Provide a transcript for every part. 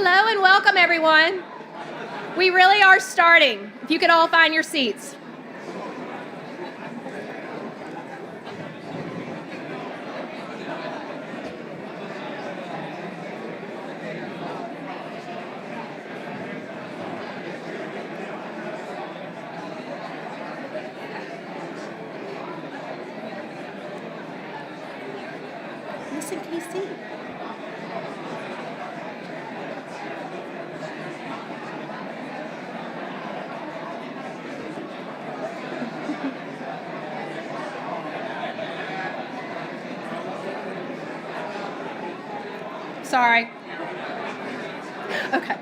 Hello and welcome, everyone. We really are starting. If you could all find your seats. Listen, KC. Sorry. Okay.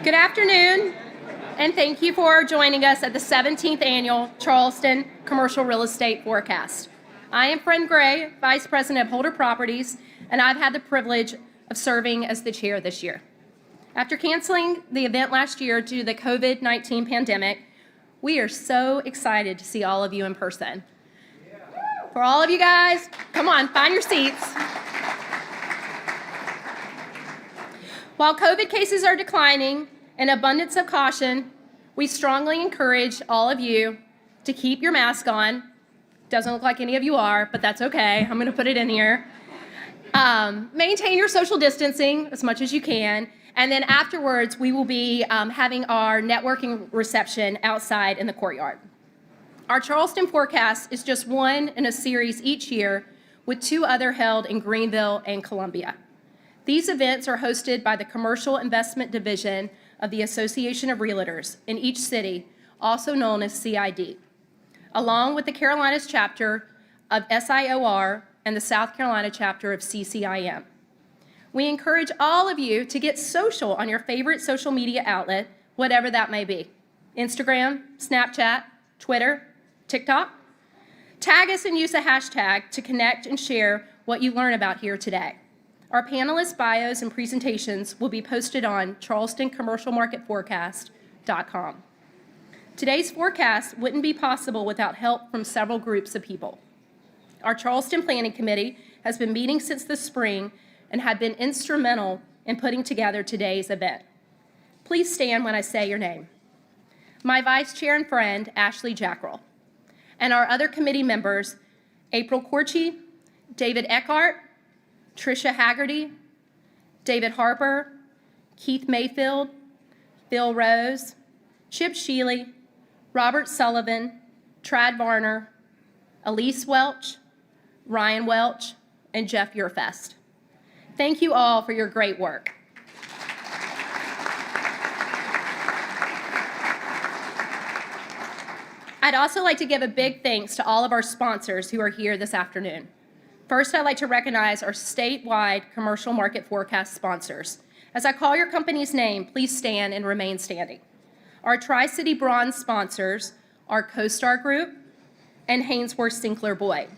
Good afternoon, and thank you for joining us at the 17th Annual Charleston Commercial Real Estate Forecast. I am Fred Gray, Vice President of Holder Properties, and I've had the privilege of serving as the chair this year. After canceling the event last year due to the COVID-19 pandemic, we are so excited to see all of you in person. For all of you guys, come on, find your seats. While COVID cases are declining, an abundance of caution, we strongly encourage all of you to keep your mask on. Doesn't look like any of you are, but that's okay. I'm going to put it in here. Maintain your social distancing as much as you can. And then afterwards, we will be having our networking reception outside in the courtyard. Our Charleston forecast is just one in a series each year, with two other held in Greenville and Columbia. These events are hosted by the Commercial Investment Division of the Association of Realtors in each city, also known as CID, along with the Carolinas chapter of SIOR and the South Carolina chapter of CCIM. We encourage all of you to get social on your favorite social media outlet, whatever that may be. Instagram, Snapchat, Twitter, TikTok. Tag us and use a hashtag to connect and share what you learn about here today. Our panelists' bios and presentations will be posted on charlestoncommercialmarketforecast.com. Today's forecast wouldn't be possible without help from several groups of people. Our Charleston Planning Committee has been meeting since the spring and have been instrumental in putting together today's event. Please stand when I say your name. My Vice Chair and friend, Ashley Jackrell, and our other committee members, April Corchi, David Eckhart, Tricia Haggerty, David Harper, Keith Mayfield, Bill Rose, Chip Shealy, Robert Sullivan, Trad Varner, Elise Welch, Ryan Welch, and Jeff Urfest. Thank you all for your great work. I'd also like to give a big thanks to all of our sponsors who are here this afternoon. First, I'd like to recognize our statewide commercial market forecast sponsors. As I call your company's name, please stand and remain standing. Our Tri-City Bronze sponsors are CoStar Group and Haynesworth Sinclair Boyd.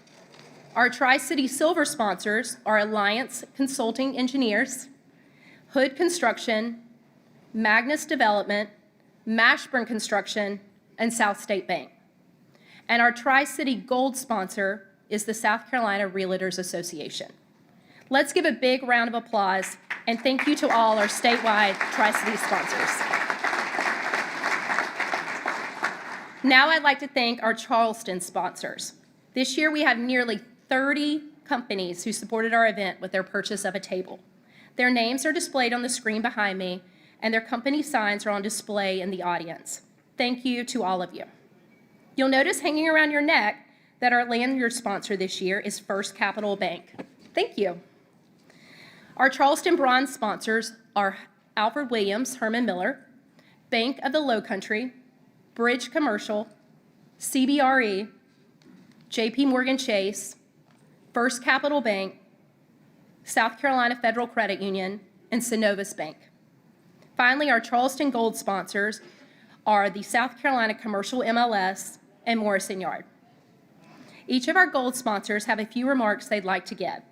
Our Tri-City Silver sponsors are Alliance Consulting Engineers, Hood Construction, Magnus Development, Mashburn Construction, and South State Bank. And our Tri-City Gold sponsor is the South Carolina Realtors Association. Let's give a big round of applause and thank you to all our statewide Tri-City sponsors. Now I'd like to thank our Charleston sponsors. This year, we have nearly 30 companies who supported our event with their purchase of a table. Their names are displayed on the screen behind me, and their company signs are on display in the audience. Thank you to all of you. You'll notice hanging around your neck that our lanyard sponsor this year is First Capital Bank. Thank you. Our Charleston bronze sponsors are Alfred Williams, Herman Miller, Bank of the Lowcountry, Bridge Commercial, CBRE, JP Morgan Chase, First Capital Bank, South Carolina Federal Credit Union, and Synovus Bank. Finally, our Charleston Gold sponsors are the South Carolina Commercial MLS and Morrison Yard. Each of our gold sponsors have a few remarks they'd like to give.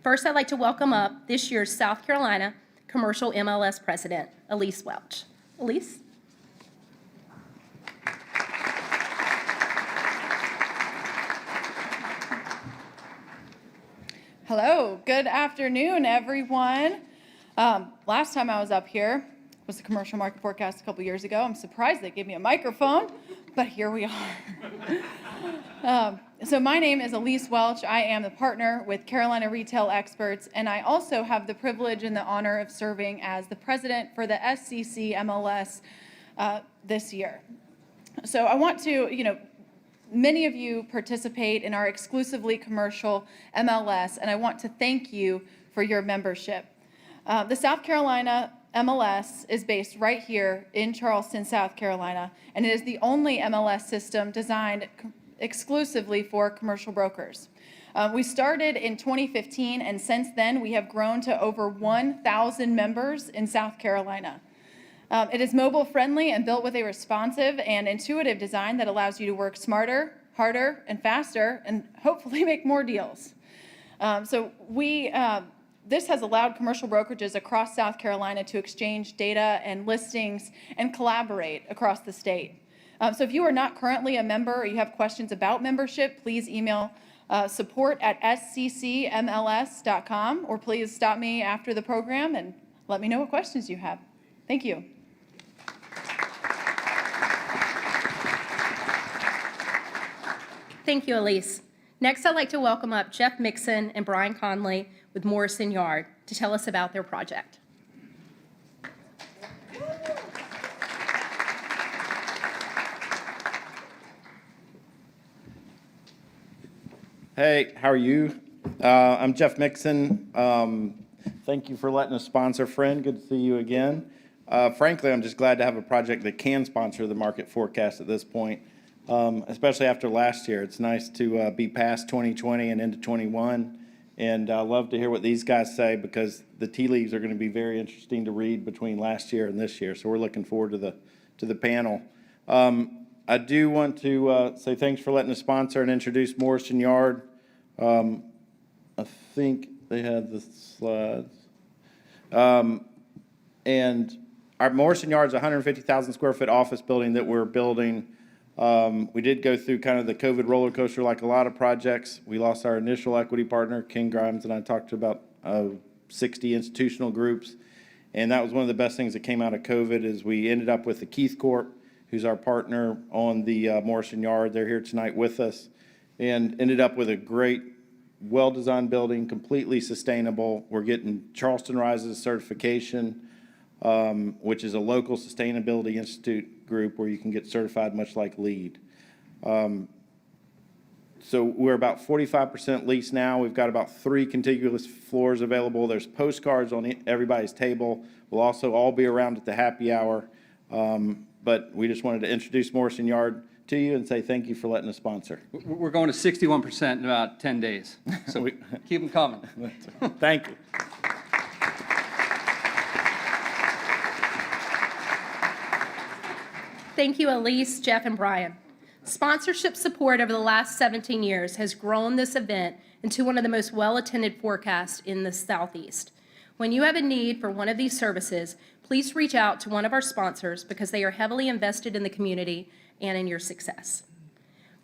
First, I'd like to welcome up this year's South Carolina Commercial MLS President, Elise Welch. Elise? Hello, good afternoon, everyone. Last time I was up here was the commercial market forecast a couple years ago. I'm surprised they gave me a microphone, but here we are. So my name is Elise Welch. I am the partner with Carolina Retail Experts, and I also have the privilege and the honor of serving as the president for the SCC MLS this year. So I want to, many of you participate in our exclusively commercial MLS, and I want to thank you for your membership. The South Carolina MLS is based right here in Charleston, South Carolina, and it is the only MLS system designed exclusively for commercial brokers. We started in 2015, and since then we have grown to over 1,000 members in South Carolina. It is mobile friendly and built with a responsive and intuitive design that allows you to work smarter, harder, and faster, and hopefully make more deals. This has allowed commercial brokerages across South Carolina to exchange data and listings and collaborate across the state. So if you are not currently a member or you have questions about membership, please email support@sccmls.com, or please stop me after the program and let me know what questions you have. Thank you. Thank you, Elise. Next, I'd like to welcome up Jeff Mixon and Brian Conley with Morrison Yard to tell us about their project. Hey, how are you? I'm Jeff Mixon. Thank you for letting us sponsor Friend. Good to see you again. Frankly, I'm just glad to have a project that can sponsor the market forecast at this point, especially after last year. It's nice to be past 2020 and into 21, and I love to hear what these guys say, because the tea leaves are going to be very interesting to read between last year and this year. So we're looking forward to the panel. I do want to say thanks for letting us sponsor and introduce Morrison Yard. I think they had the slides. And our Morrison Yard is a 150,000 square foot office building that we're building. We did go through kind of the COVID roller coaster like a lot of projects. We lost our initial equity partner, King Grimes, and I talked to about 60 institutional groups. And that was one of the best things that came out of COVID, is we ended up with the Keith Corp, who's our partner on the Morrison Yard. They're here tonight with us, and ended up with a great, well-designed building, completely sustainable. We're getting Charleston Rises certification, which is a local sustainability institute group where you can get certified much like LEED. So we're about 45% leased now. We've got about 3 contiguous floors available. There's postcards on everybody's table. We'll also all be around at the happy hour. But we just wanted to introduce Morrison Yard to you and say thank you for letting us sponsor. We're going to 61% in about 10 days, so keep them coming. Thank you. Thank you, Elise, Jeff, and Brian. Sponsorship support over the last 17 years has grown this event into one of the most well-attended forecasts in the Southeast. When you have a need for one of these services, please reach out to one of our sponsors, because they are heavily invested in the community and in your success.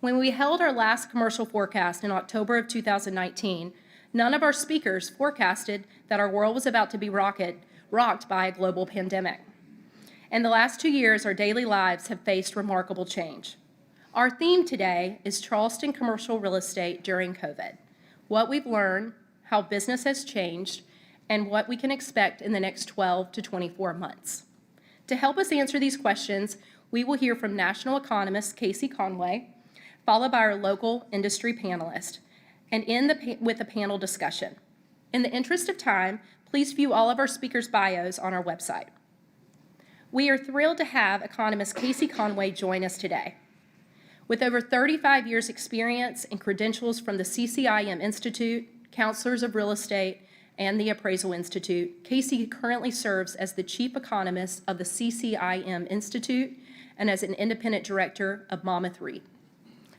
When we held our last commercial forecast in October of 2019, none of our speakers forecasted that our world was about to be rocked by a global pandemic. In the last 2 years, our daily lives have faced remarkable change. Our theme today is Charleston commercial real estate during COVID, what we've learned, how business has changed, and what we can expect in the next 12 to 24 months. To help us answer these questions, we will hear from national economist Casey Conway, followed by our local industry panelist, and end with a panel discussion. In the interest of time, please view all of our speakers' bios on our website. We are thrilled to have economist Casey Conway join us today. With over 35 years' experience and credentials from the CCIM Institute, Counselors of Real Estate, and the Appraisal Institute, Casey currently serves as the Chief Economist of the CCIM Institute and as an independent director of Monmouth REIT.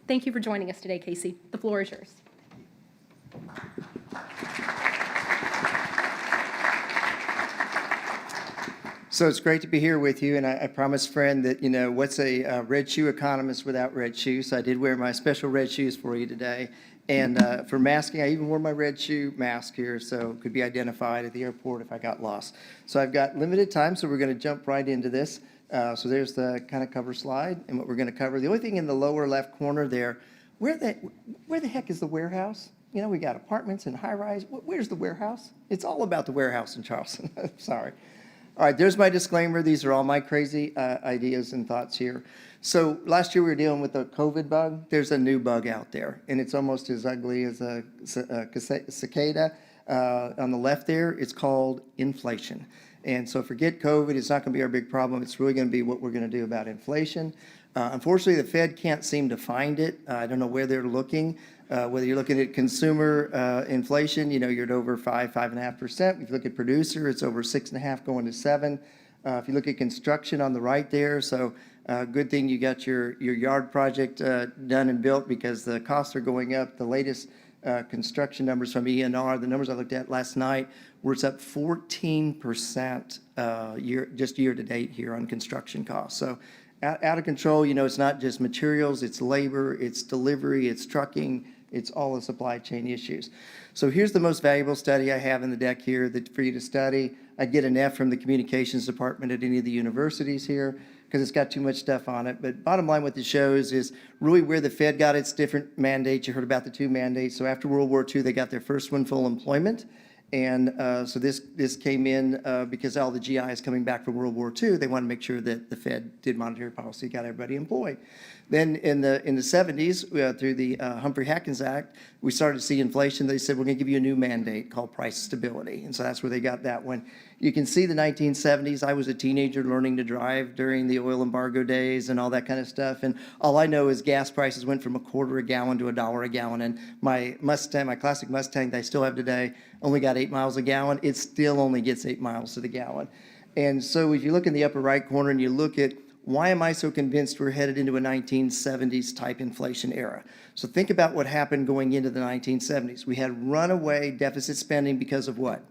Thank you for joining us today, Casey. The floor is yours. So it's great to be here with you, and I promised friend that, what's a red shoe economist without red shoes? So I did wear my special red shoes for you today. And for masking, I even wore my red shoe mask here, so it could be identified at the airport if I got lost. So I've got limited time, so we're going to jump right into this. So there's the kind of cover slide and what we're going to cover. The only thing in the lower left corner there, where the heck is the warehouse? We got apartments and high-rise. Where's the warehouse? It's all about the warehouse in Charleston. Sorry. All right, there's my disclaimer. These are all my crazy ideas and thoughts here. So last year we were dealing with the COVID bug. There's a new bug out there, and it's almost as ugly as a cicada. On the left there, it's called inflation. And so forget COVID. It's not going to be our big problem. It's really going to be what we're going to do about inflation. Unfortunately, the Fed can't seem to find it. I don't know where they're looking. Whether you're looking at consumer inflation, you're at over 5.5%. If you look at producer, it's over 6.5 going to 7. If you look at construction on the right there, so good thing you got your yard project done and built because the costs are going up. The latest construction numbers from ENR, the numbers I looked at last night, were it's up 14% year to date here on construction costs. So out of control. It's not just materials, it's labor, it's delivery, it's trucking, it's all the supply chain issues. So here's the most valuable study I have in the deck here for you to study. I'd get an F from the communications department at any of the universities here because it's got too much stuff on it. But bottom line, what this shows is really where the Fed got its different mandates. You heard about the 2 mandates. So after World War II, they got their first one, full employment. And so this came in because all the GIs coming back from World War II, they wanted to make sure that the Fed did monetary policy, got everybody employed. Then in the 70s, through the Humphrey-Hackins Act, we started to see inflation. They said, we're going to give you a new mandate called price stability. And so that's where they got that one. You can see the 1970s. I was a teenager learning to drive during the oil embargo days and all that kind of stuff. And all I know is gas prices went from $0.25 a gallon to $1 a gallon. And my Mustang, my classic Mustang that I still have today, only got 8 miles a gallon. It still only gets 8 miles to the gallon. And so if you look in the upper right corner and you look at why am I so convinced we're headed into a 1970s type inflation era? So think about what happened going into the 1970s. We had runaway deficit spending because of what?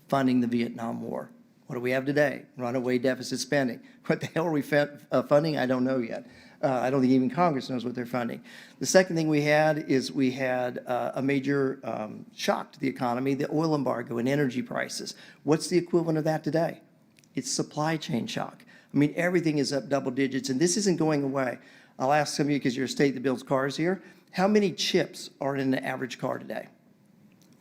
Funding the Vietnam War. What do we have today? Runaway deficit spending. What the hell are we funding? I don't know yet. I don't think even Congress knows what they're funding. The second thing we had is we had a major shock to the economy, the oil embargo and energy prices. What's the equivalent of that today? It's supply chain shock. I mean, everything is up double digits, and this isn't going away. I'll ask some of you, because you're a state that builds cars here, how many chips are in the average car today?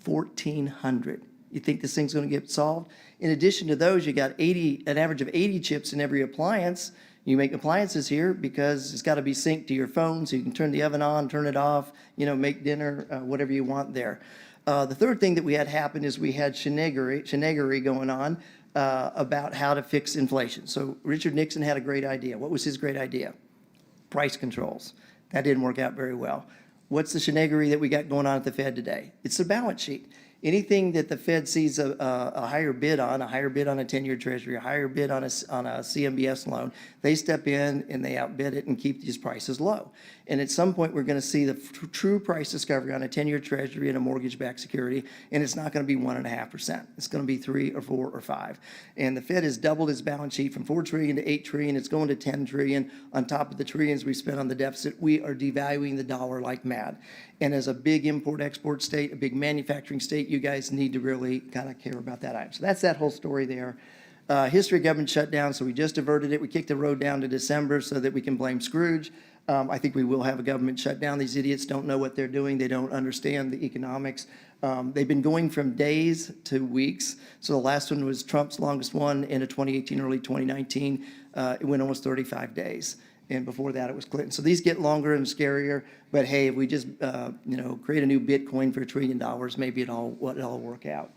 1,400. You think this thing's going to get solved? In addition to those, you got an average of 80 chips in every appliance. You make appliances here because it's got to be synced to your phone so you can turn the oven on, turn it off, make dinner, whatever you want there. The third thing that we had happen is we had shenanigans going on about how to fix inflation. So Richard Nixon had a great idea. What was his great idea? Price controls. That didn't work out very well. What's the shenanigans that we got going on at the Fed today? It's the balance sheet. Anything that the Fed sees a higher bid on a 10-year treasury, a higher bid on a CMBS loan, they step in and they outbid it and keep these prices low. And at some point, we're going to see the true price discovery on a 10-year treasury and a mortgage-backed security, and it's not going to be 1.5%. It's going to be 3 or 4 or 5. And the Fed has doubled its balance sheet from $4 trillion to $8 trillion. It's going to $10 trillion. On top of the trillions we spent on the deficit, we are devaluing the dollar like mad. And as a big import-export state, a big manufacturing state, you guys need to really kind of care about that item. So that's that whole story there. History of government shutdown, so we just diverted it. We kicked the road down to December so that we can blame Scrooge. I think we will have a government shutdown. These idiots don't know what they're doing. They don't understand the economics. They've been going from days to weeks. So the last one was Trump's longest one, end of 2018, early 2019. It went almost 35 days. And before that, it was Clinton. So these get longer and scarier. But hey, if we just create a new Bitcoin for $1 trillion, maybe it'll work out.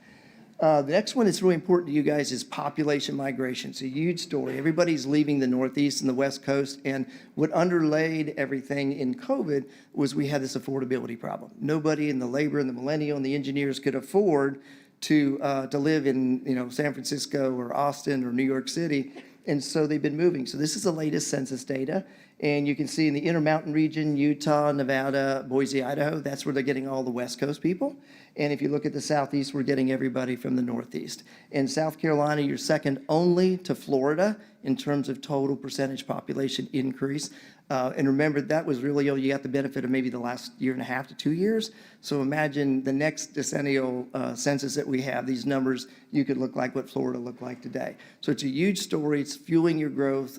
The next one that's really important to you guys is population migration. It's a huge story. Everybody's leaving the Northeast and the West Coast, and what underlaid everything in COVID was we had this affordability problem. Nobody in the labor and the millennial and the engineers could afford to live in San Francisco or Austin or New York City, and so they've been moving. So this is the latest census data, and you can see in the Intermountain region, Utah, Nevada, Boise, Idaho, that's where they're getting all the West Coast people. And if you look at the Southeast, we're getting everybody from the Northeast. In South Carolina, you're second only to Florida in terms of total percentage population increase. And remember, that was really, you got the benefit of maybe the last year and a half to 2 years. So imagine the next decennial census that we have, these numbers, you could look like what Florida looked like today. So it's a huge story. It's fueling your growth.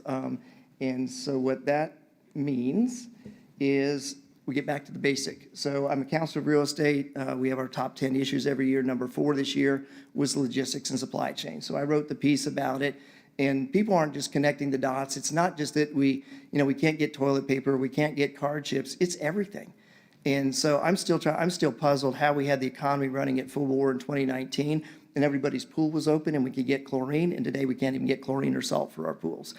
And so what that means is we get back to the basic. So I'm a counselor of real estate. We have our top 10 issues every year. Number 4 this year was logistics and supply chain. So I wrote the piece about it. And people aren't just connecting the dots. It's not just that we can't get toilet paper, we can't get card chips. It's everything. And so I'm still puzzled how we had the economy running at full bore in 2019, and everybody's pool was open, and we could get chlorine, and today we can't even get chlorine or salt for our pools.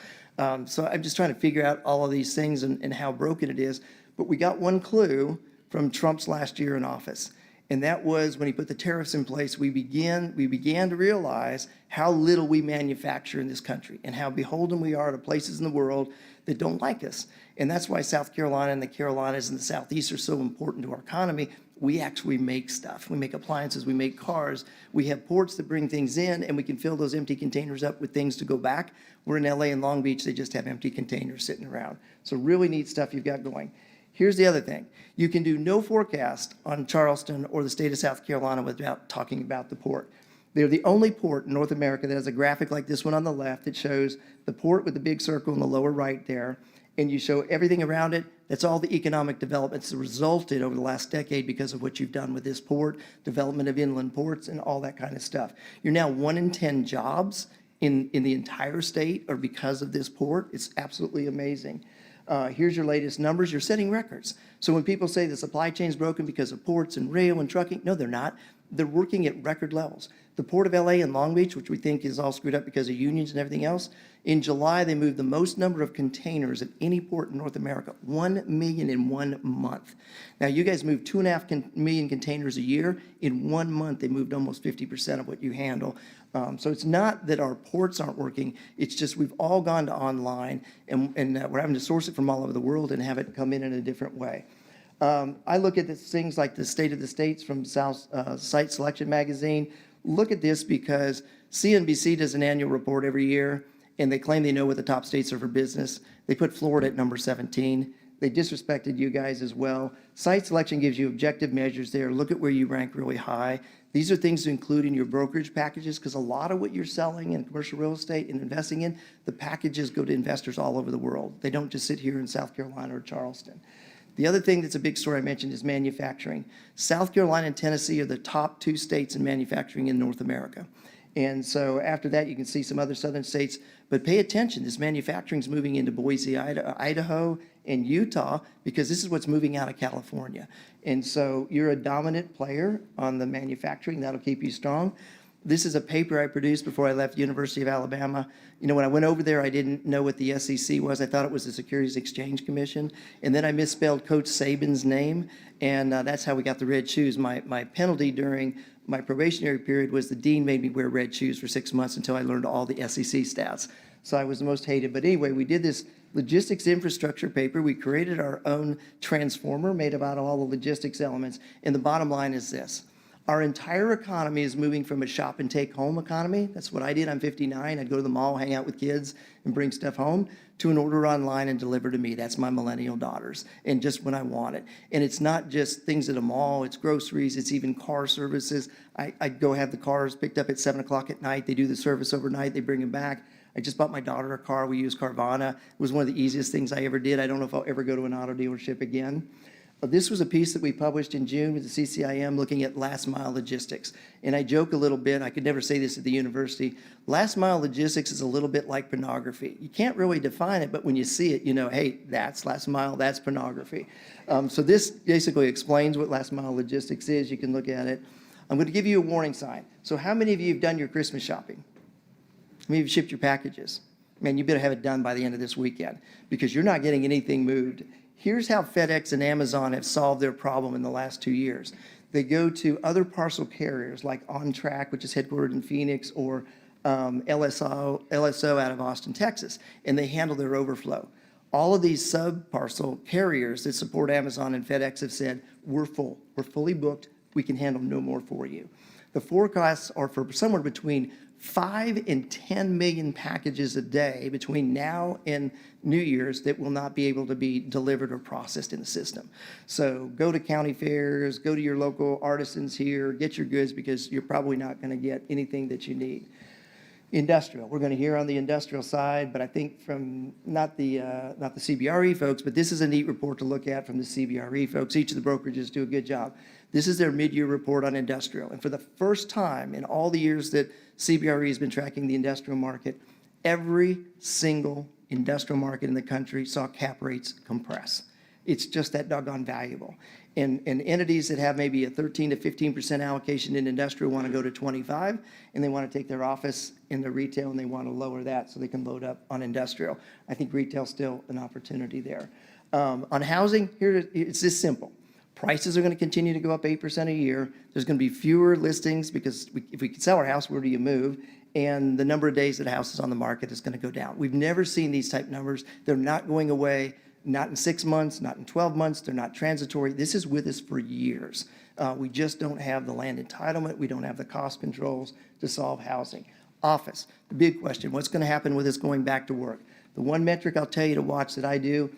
So I'm just trying to figure out all of these things and how broken it is. But we got one clue from Trump's last year in office. And that was when he put the tariffs in place, we began to realize how little we manufacture in this country and how beholden we are to places in the world that don't like us. And that's why South Carolina and the Carolinas and the Southeast are so important to our economy. We actually make stuff. We make appliances, we make cars. We have ports that bring things in, and we can fill those empty containers up with things to go back. We're in LA and Long Beach, they just have empty containers sitting around. So really neat stuff you've got going. Here's the other thing. You can do no forecast on Charleston or the state of South Carolina without talking about the port. They're the only port in North America that has a graphic like this one on the left that shows the port with the big circle in the lower right there, and you show everything around it. That's all the economic developments that resulted over the last decade because of what you've done with this port, development of inland ports, and all that kind of stuff. You're now 1 in 10 jobs in the entire state are because of this port. It's absolutely amazing. Here's your latest numbers. You're setting records. So when people say the supply chain is broken because of ports and rail and trucking, no, they're not. They're working at record levels. The Port of LA and Long Beach, which we think is all screwed up because of unions and everything else, in July they moved the most number of containers at any port in North America, 1 million in 1 month. Now you guys move 2.5 million containers a year. In 1 month they moved almost 50% of what you handle. So it's not that our ports aren't working, it's just we've all gone to online and we're having to source it from all over the world and have it come in a different way. I look at things like the State of the States from Site Selection Magazine. Look at this because CNBC does an annual report every year, and they claim they know what the top states are for business. They put Florida at number 17. They disrespected you guys as well. Site selection gives you objective measures there. Look at where you rank really high. These are things to include in your brokerage packages because a lot of what you're selling in commercial real estate and investing in, the packages go to investors all over the world. They don't just sit here in South Carolina or Charleston. The other thing that's a big story I mentioned is manufacturing. South Carolina and Tennessee are the top 2 states in manufacturing in North America. And so after that, you can see some other southern states. But pay attention, this manufacturing is moving into Boise, Idaho, and Utah because this is what's moving out of California. And so you're a dominant player on the manufacturing. That'll keep you strong. This is a paper I produced before I left University of Alabama. When I went over there, I didn't know what the SEC was. I thought it was the Securities Exchange Commission. And then I misspelled Coach Saban's name, and that's how we got the red shoes. My penalty during my probationary period was the dean made me wear red shoes for 6 months until I learned all the SEC stats. So I was the most hated. But anyway, we did this logistics infrastructure paper. We created our own transformer made about all the logistics elements. And the bottom line is this. Our entire economy is moving from a shop and take home economy. That's what I did. I'm 59. I'd go to the mall, hang out with kids, and bring stuff home to an order online and deliver to me. That's my millennial daughters, and just when I want it. And it's not just things at a mall. It's groceries. It's even car services. I go have the cars picked up at 7 o'clock at night. They do the service overnight. They bring them back. I just bought my daughter a car. We use Carvana. It was one of the easiest things I ever did. I don't know if I'll ever go to an auto dealership again. This was a piece that we published in June with the CCIM looking at last mile logistics. And I joke a little bit, I could never say this at the university, last mile logistics is a little bit like pornography. You can't really define it, but when you see it, you know, hey, that's last mile, that's pornography. So this basically explains what last mile logistics is. You can look at it. I'm going to give you a warning sign. So how many of you have done your Christmas shopping? How many of you shipped your packages? Man, you better have it done by the end of this weekend because you're not getting anything moved. Here's how FedEx and Amazon have solved their problem in the last 2 years. They go to other parcel carriers like On Track, which is headquartered in Phoenix, or LSO out of Austin, Texas, and they handle their overflow. All of these sub-parcel carriers that support Amazon and FedEx have said, we're full, we're fully booked, we can handle no more for you. The forecasts are for somewhere between 5 and 10 million packages a day between now and New Year's that will not be able to be delivered or processed in the system. So go to county fairs, go to your local artisans here, get your goods because you're probably not going to get anything that you need. Industrial, we're going to hear on the industrial side, but I think from not the CBRE folks, but this is a neat report to look at from the CBRE folks. Each of the brokerages do a good job. This is their mid-year report on industrial. And for the first time in all the years that CBRE has been tracking the industrial market, every single industrial market in the country saw cap rates compress. It's just that doggone valuable. And entities that have maybe a 13 to 15% allocation in industrial want to go to 25, and they want to take their office in the retail and they want to lower that so they can load up on industrial. I think retail's still an opportunity there. On housing, here it's this simple. Prices are going to continue to go up 8% a year. There's going to be fewer listings because if we can sell our house, where do you move? And the number of days that a house is on the market is going to go down. We've never seen these type numbers. They're not going away, not in 6 months, not in 12 months. They're not transitory. This is with us for years. We just don't have the land entitlement. We don't have the cost controls to solve housing. Office, the big question, what's going to happen with us going back to work? The one metric I'll tell you to watch that I do,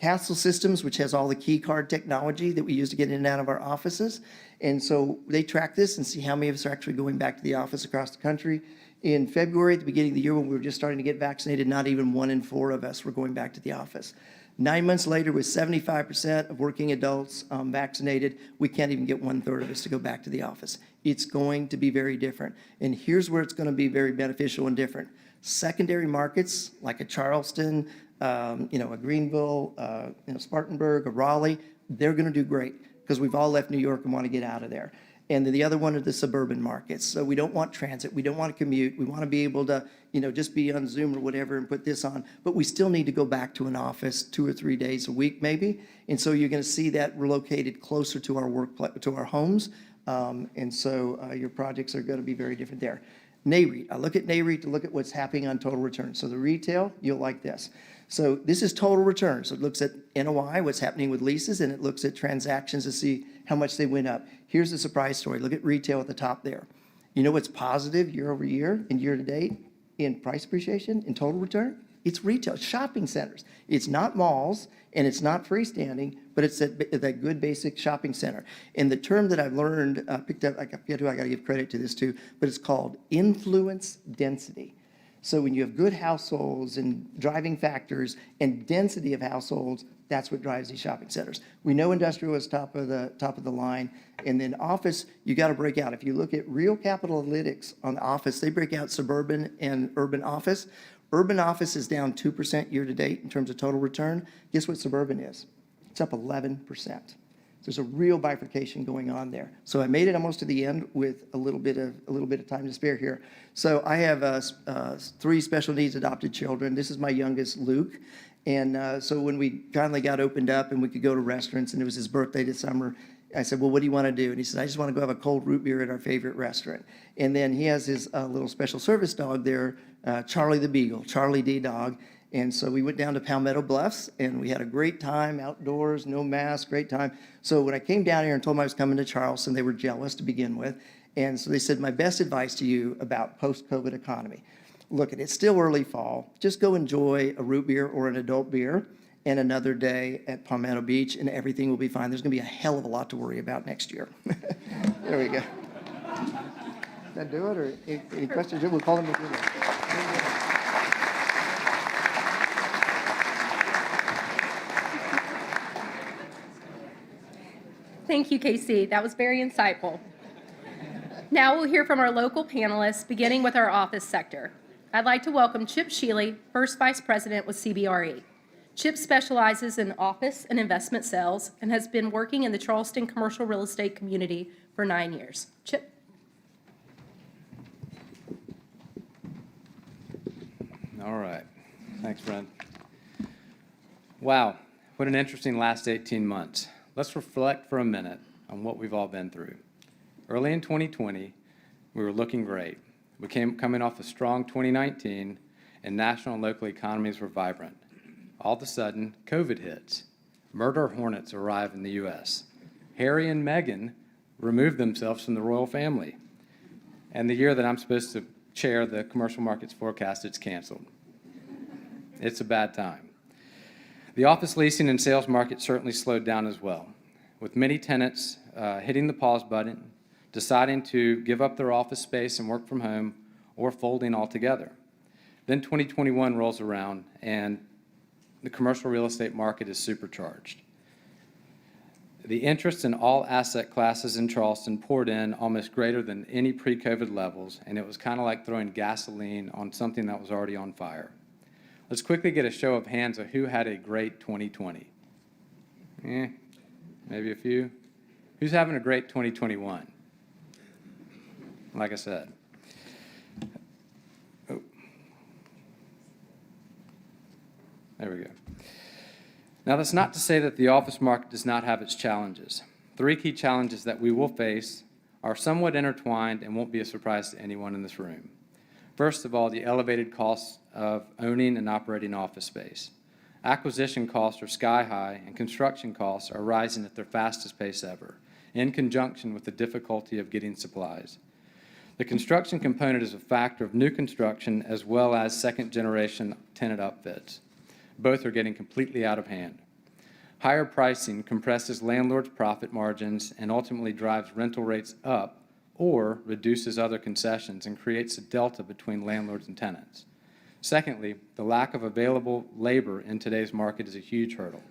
Castle Systems, which has all the key card technology that we use to get in and out of our offices. And so they track this and see how many of us are actually going back to the office across the country. In February, at the beginning of the year, when we were just starting to get vaccinated, not even 1 in 4 of us were going back to the office. 9 months later, with 75% of working adults vaccinated, we can't even get 1/3 of us to go back to the office. It's going to be very different. And here's where it's going to be very beneficial and different. Secondary markets like a Charleston, a Greenville, Spartanburg, a Raleigh, they're going to do great because we've all left New York and want to get out of there. And then the other one are the suburban markets. So we don't want transit. We don't want to commute. We want to be able to, just be on Zoom or whatever and put this on. But we still need to go back to an office 2 or 3 days a week maybe. And so you're going to see that relocated closer to our workplace, to our homes. And so your projects are going to be very different there. NAREIT. I look at NAREIT to look at what's happening on total return. So the retail, you'll like this. So this is total return. So it looks at NOI, what's happening with leases, and it looks at transactions to see how much they went up. Here's the surprise story. Look at retail at the top there. You know what's positive year over year and year to date in price appreciation, in total return? It's retail, shopping centers. It's not malls and it's not freestanding, but it's that good basic shopping center. And the term that I've learned, picked up, I forget who I got to give credit to this to, but it's called influence density. So when you have good households and driving factors and density of households, that's what drives these shopping centers. We know industrial is top of the line, and then office, you got to break out. If you look at Real Capital Analytics on the office, they break out suburban and urban office. Urban office is down 2% year to date in terms of total return. Guess what suburban is? It's up 11%. There's a real bifurcation going on there. So I made it almost to the end with a little bit of time to spare here. So I have 3 special needs adopted children. This is my youngest, Luke. And so when we finally got opened up and we could go to restaurants, and it was his birthday this summer, I said, well, what do you want to do? And he said, I just want to go have a cold root beer at our favorite restaurant. And then he has his little special service dog there, Charlie the Beagle, Charlie D dog. And so we went down to Palmetto Bluffs, and we had a great time outdoors, no mask, great time. So when I came down here and told them I was coming to Charleston, they were jealous to begin with. And so they said, my best advice to you about post-COVID economy. Look, it's still early fall. Just go enjoy a root beer or an adult beer and another day at Palmetto Beach, and everything will be fine. There's going to be a hell of a lot to worry about next year. There we go. Does that do it, or any questions? We'll call them again. Thank you, Casey. That was very insightful. Now we'll hear from our local panelists, beginning with our office sector. I'd like to welcome Chip Shealy, First Vice President with CBRE. Chip specializes in office and investment sales and has been working in the Charleston commercial real estate community for 9 years. Chip. All right. Thanks, Brent. Wow, what an interesting last 18 months. Let's reflect for a minute on what we've all been through. Early in 2020, we were looking great. We coming off a strong 2019, and national and local economies were vibrant. All of a sudden, COVID hits. Murder hornets arrive in the U.S. Harry and Meghan removed themselves from the royal family. And the year that I'm supposed to chair the commercial markets forecast, it's canceled. It's a bad time. The office leasing and sales market certainly slowed down as well, with many tenants hitting the pause button, deciding to give up their office space and work from home, or folding altogether. Then 2021 rolls around, and the commercial real estate market is supercharged. The interest in all asset classes in Charleston poured in almost greater than any pre-COVID levels, and it was kind of like throwing gasoline on something that was already on fire. Let's quickly get a show of hands of who had a great 2020. Maybe a few. Who's having a great 2021? Like I said. Oh. There we go. Now, that's not to say that the office market does not have its challenges. 3 key challenges that we will face are somewhat intertwined and won't be a surprise to anyone in this room. First of all, the elevated costs of owning and operating office space. Acquisition costs are sky high, and construction costs are rising at their fastest pace ever, in conjunction with the difficulty of getting supplies. The construction component is a factor of new construction as well as second-generation tenant upfits. Both are getting completely out of hand. Higher pricing compresses landlords' profit margins and ultimately drives rental rates up or reduces other concessions and creates a delta between landlords and tenants. Secondly, the lack of available labor in today's market is a huge hurdle.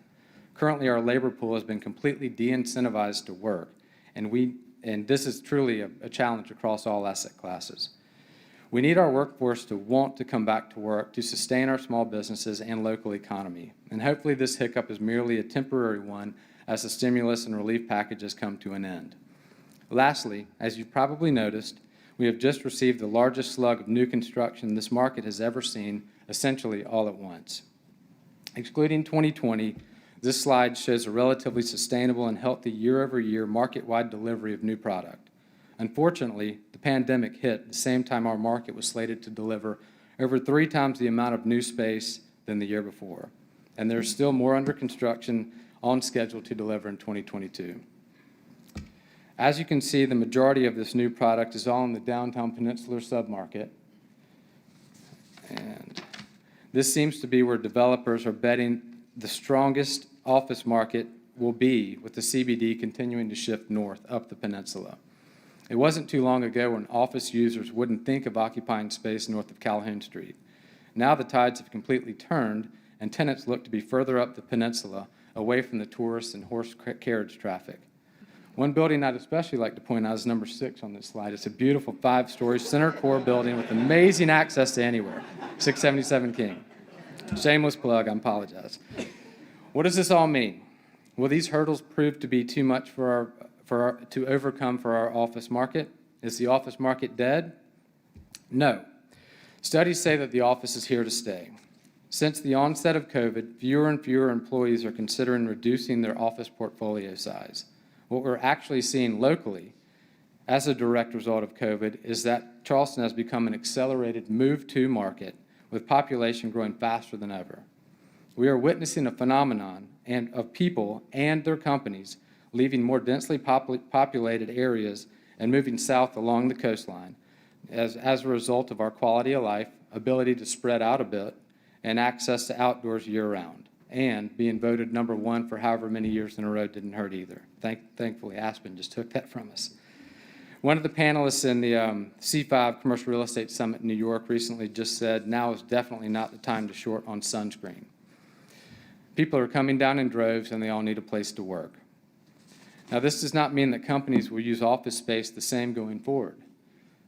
Currently, our labor pool has been completely de-incentivized to work, and this is truly a challenge across all asset classes. We need our workforce to want to come back to work to sustain our small businesses and local economy, and hopefully this hiccup is merely a temporary one as the stimulus and relief packages come to an end. Lastly, as you've probably noticed, we have just received the largest slug of new construction this market has ever seen, essentially all at once. Excluding 2020, this slide shows a relatively sustainable and healthy year-over-year market-wide delivery of new product. Unfortunately, the pandemic hit at the same time our market was slated to deliver over 3 times the amount of new space than the year before, and there's still more under construction on schedule to deliver in 2022. As you can see, the majority of this new product is all in the downtown Peninsular submarket. And this seems to be where developers are betting the strongest office market will be, with the CBD continuing to shift north up the peninsula. It wasn't too long ago when office users wouldn't think of occupying space north of Calhoun Street. Now the tides have completely turned, and tenants look to be further up the peninsula, away from the tourists and horse carriage traffic. One building I'd especially like to point out is number 6 on this slide. It's a beautiful 5-story center core building with amazing access to anywhere, 677 King. Shameless plug, I apologize. What does this all mean? Will these hurdles prove to be too much to overcome for our office market? Is the office market dead? No. Studies say that the office is here to stay. Since the onset of COVID, fewer and fewer employees are considering reducing their office portfolio size. What we're actually seeing locally as a direct result of COVID is that Charleston has become an accelerated move-to market, with population growing faster than ever. We are witnessing a phenomenon of people and their companies leaving more densely populated areas and moving south along the coastline as a result of our quality of life, ability to spread out a bit, and access to outdoors year-round. And being voted #1 for however many years in a row didn't hurt either. Thankfully, Aspen just took that from us. One of the panelists in the C5 Commercial Real Estate Summit in New York recently just said, now is definitely not the time to short on sunscreen. People are coming down in droves, and they all need a place to work. Now, this does not mean that companies will use office space the same going forward.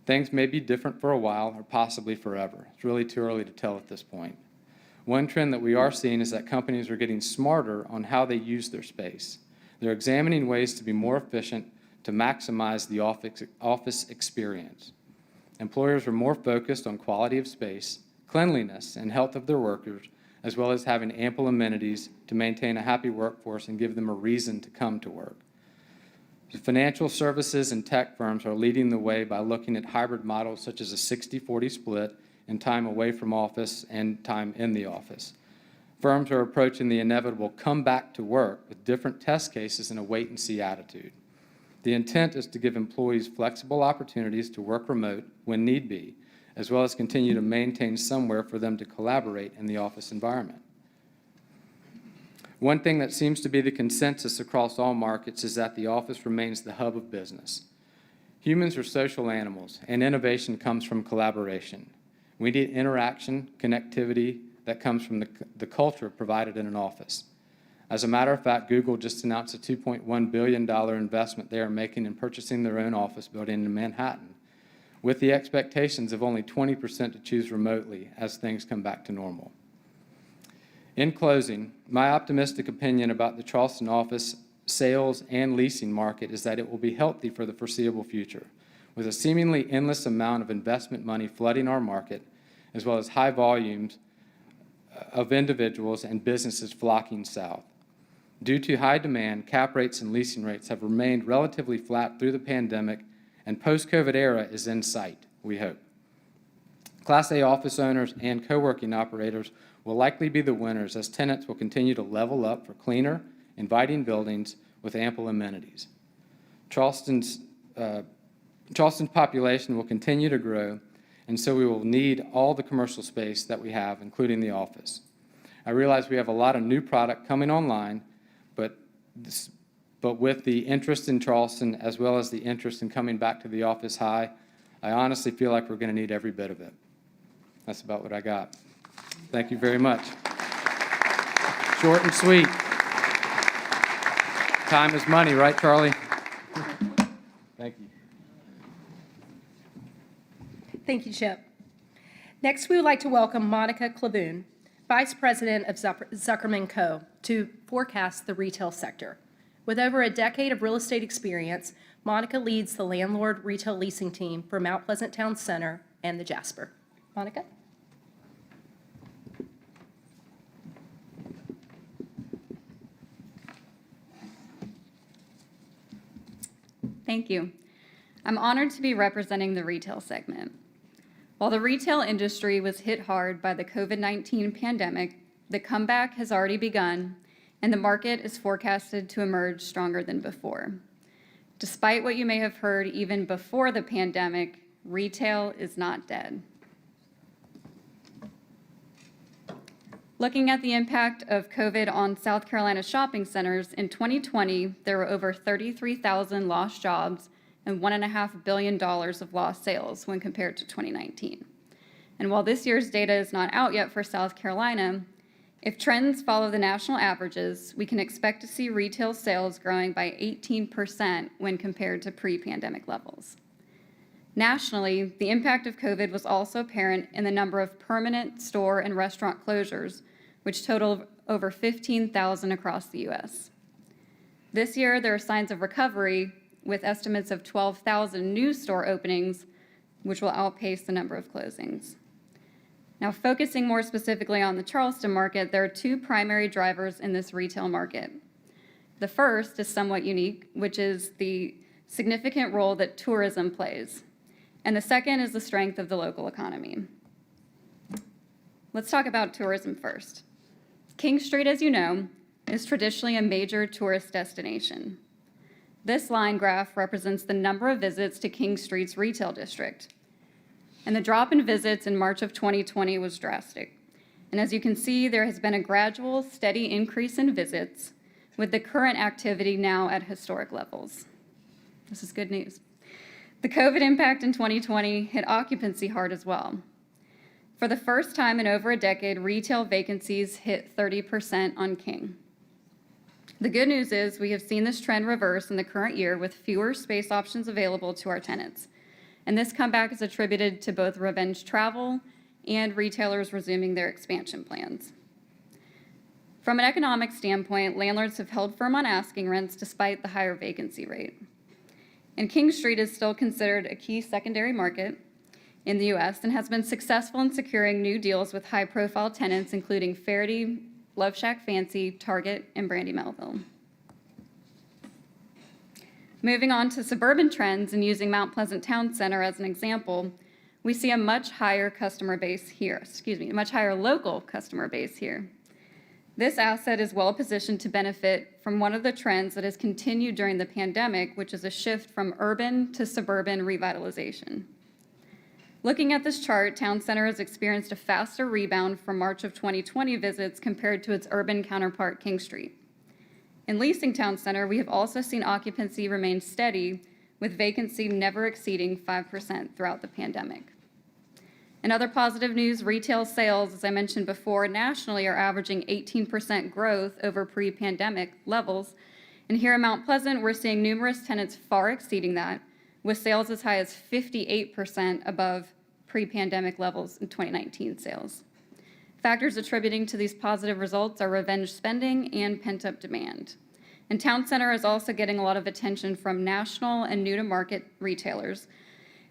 Things may be different for a while or possibly forever. It's really too early to tell at this point. One trend that we are seeing is that companies are getting smarter on how they use their space. They're examining ways to be more efficient to maximize the office experience. Employers are more focused on quality of space, cleanliness, and health of their workers, as well as having ample amenities to maintain a happy workforce and give them a reason to come to work. The financial services and tech firms are leading the way by looking at hybrid models such as a 60-40 split in time away from office and time in the office. Firms are approaching the inevitable come back to work with different test cases and a wait-and-see attitude. The intent is to give employees flexible opportunities to work remote when need be, as well as continue to maintain somewhere for them to collaborate in the office environment. One thing that seems to be the consensus across all markets is that the office remains the hub of business. Humans are social animals, and innovation comes from collaboration. We need interaction, connectivity that comes from the culture provided in an office. As a matter of fact, Google just announced a $2.1 billion investment they are making in purchasing their own office building in Manhattan, with the expectations of only 20% to choose remotely as things come back to normal. In closing, my optimistic opinion about the Charleston office sales and leasing market is that it will be healthy for the foreseeable future, with a seemingly endless amount of investment money flooding our market, as well as high volumes of individuals and businesses flocking south. Due to high demand, cap rates and leasing rates have remained relatively flat through the pandemic, and post-COVID era is in sight, we hope. Class A office owners and co-working operators will likely be the winners as tenants will continue to level up for cleaner, inviting buildings with ample amenities. Charleston's population will continue to grow, and so we will need all the commercial space that we have, including the office. I realize we have a lot of new product coming online, but with the interest in Charleston as well as the interest in coming back to the office high, I honestly feel like we're going to need every bit of it. That's about what I got. Thank you very much. Short and sweet. Time is money, right, Charlie? Thank you. Thank you, Chip. Next, we would like to welcome Monica Klawuhn, Vice President of Zuckerman Co., to forecast the retail sector. With over a decade of real estate experience, Monica leads the landlord retail leasing team for Mount Pleasant Town Center and the Jasper. Monica? Thank you. I'm honored to be representing the retail segment. While the retail industry was hit hard by the COVID-19 pandemic, the comeback has already begun, and the market is forecasted to emerge stronger than before. Despite what you may have heard even before the pandemic, retail is not dead. Looking at the impact of COVID on South Carolina shopping centers, in 2020, there were over 33,000 lost jobs and $1.5 billion of lost sales when compared to 2019. And while this year's data is not out yet for South Carolina, if trends follow the national averages, we can expect to see retail sales growing by 18% when compared to pre-pandemic levels. Nationally, the impact of COVID was also apparent in the number of permanent store and restaurant closures, which totaled over 15,000 across the U.S. This year, there are signs of recovery, with estimates of 12,000 new store openings, which will outpace the number of closings. Now, focusing more specifically on the Charleston market, there are two primary drivers in this retail market. The first is somewhat unique, which is the significant role that tourism plays. And the second is the strength of the local economy. Let's talk about tourism first. King Street, as you know, is traditionally a major tourist destination. This line graph represents the number of visits to King Street's retail district. And the drop in visits in March of 2020 was drastic. And as you can see, there has been a gradual, steady increase in visits, with the current activity now at historic levels. This is good news. The COVID impact in 2020 hit occupancy hard as well. For the first time in over a decade, retail vacancies hit 30% on King. The good news is we have seen this trend reverse in the current year with fewer space options available to our tenants. And this comeback is attributed to both revenge travel and retailers resuming their expansion plans. From an economic standpoint, landlords have held firm on asking rents despite the higher vacancy rate. And King Street is still considered a key secondary market in the U.S. and has been successful in securing new deals with high-profile tenants, including Faraday, Love Shack Fancy, Target, and Brandy Melville. Moving on to Suburban Trends and using Mount Pleasant Town Center as an example, we see a much higher customer base here, a much higher local customer base here. This asset is well positioned to benefit from one of the trends that has continued during the pandemic, which is a shift from urban to suburban revitalization. Looking at this chart, Town Center has experienced a faster rebound from March of 2020 visits compared to its urban counterpart, King Street. In leasing Town Center, we have also seen occupancy remain steady, with vacancy never exceeding 5% throughout the pandemic. In other positive news, retail sales, as I mentioned before, nationally are averaging 18% growth over pre-pandemic levels. And here in Mount Pleasant, we're seeing numerous tenants far exceeding that, with sales as high as 58% above pre-pandemic levels in 2019 sales. Factors attributing to these positive results are revenge spending and pent-up demand. And Town Center is also getting a lot of attention from national and new-to-market retailers.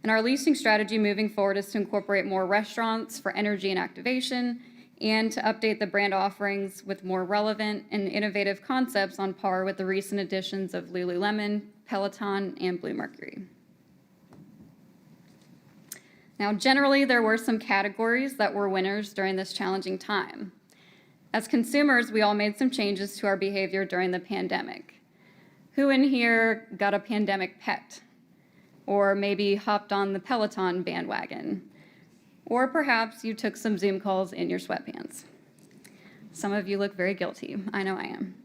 And our leasing strategy moving forward is to incorporate more restaurants for energy and activation and to update the brand offerings with more relevant and innovative concepts on par with the recent additions of Lululemon, Peloton, and Bluemercury. Now, generally, there were some categories that were winners during this challenging time. As consumers, we all made some changes to our behavior during the pandemic. Who in here got a pandemic pet? Or maybe hopped on the Peloton bandwagon? Or perhaps you took some Zoom calls in your sweatpants. Some of you look very guilty. I know I am.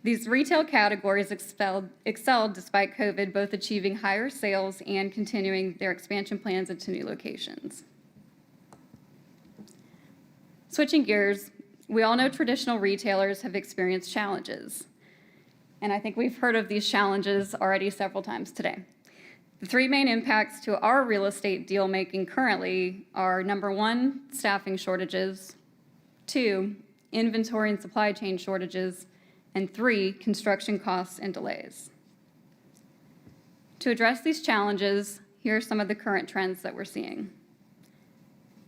These retail categories excelled despite COVID, both achieving higher sales and continuing their expansion plans into new locations. Switching gears, we all know traditional retailers have experienced challenges. And I think we've heard of these challenges already several times today. The three main impacts to our real estate deal making currently are: number one, staffing shortages; two, inventory and supply chain shortages; and three, construction costs and delays. To address these challenges, here are some of the current trends that we're seeing.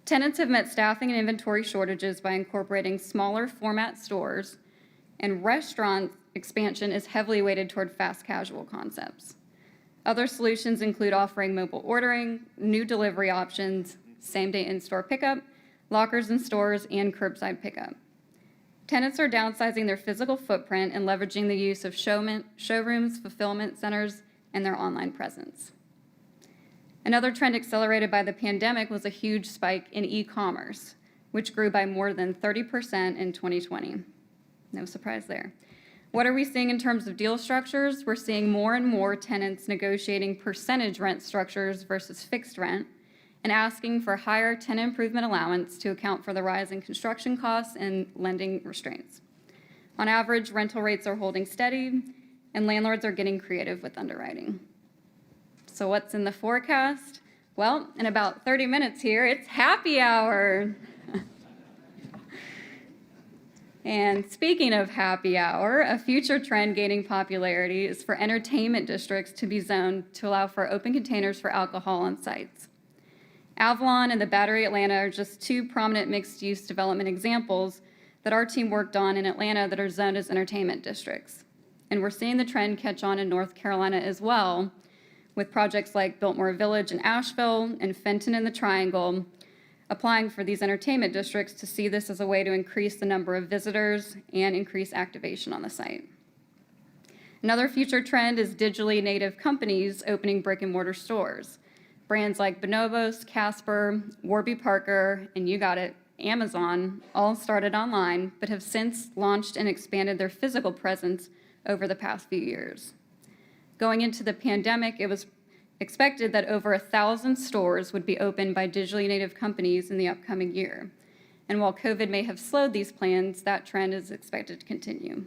Tenants have met staffing and inventory shortages by incorporating smaller format stores, and restaurant expansion is heavily weighted toward fast casual concepts. Other solutions include offering mobile ordering, new delivery options, same-day in-store pickup, lockers in stores, and curbside pickup. Tenants are downsizing their physical footprint and leveraging the use of showrooms, fulfillment centers, and their online presence. Another trend accelerated by the pandemic was a huge spike in e-commerce, which grew by more than 30% in 2020. No surprise there. What are we seeing in terms of deal structures? We're seeing more and more tenants negotiating percentage rent structures versus fixed rent and asking for higher tenant improvement allowance to account for the rise in construction costs and lending restraints. On average, rental rates are holding steady, and landlords are getting creative with underwriting. So what's in the forecast? Well, in about 30 minutes here, it's happy hour. And speaking of happy hour, a future trend gaining popularity is for entertainment districts to be zoned to allow for open containers for alcohol on sites. Avalon and the Battery Atlanta are just two prominent mixed-use development examples that our team worked on in Atlanta that are zoned as entertainment districts. And we're seeing the trend catch on in North Carolina as well, with projects like Biltmore Village in Asheville and Fenton in the Triangle, applying for these entertainment districts to see this as a way to increase the number of visitors and increase activation on the site. Another future trend is digitally native companies opening brick and mortar stores. Brands like Bonobos, Casper, Warby Parker, and you got it, Amazon, all started online, but have since launched and expanded their physical presence over the past few years. Going into the pandemic, it was expected that over 1,000 stores would be opened by digitally native companies in the upcoming year. And while COVID may have slowed these plans, that trend is expected to continue.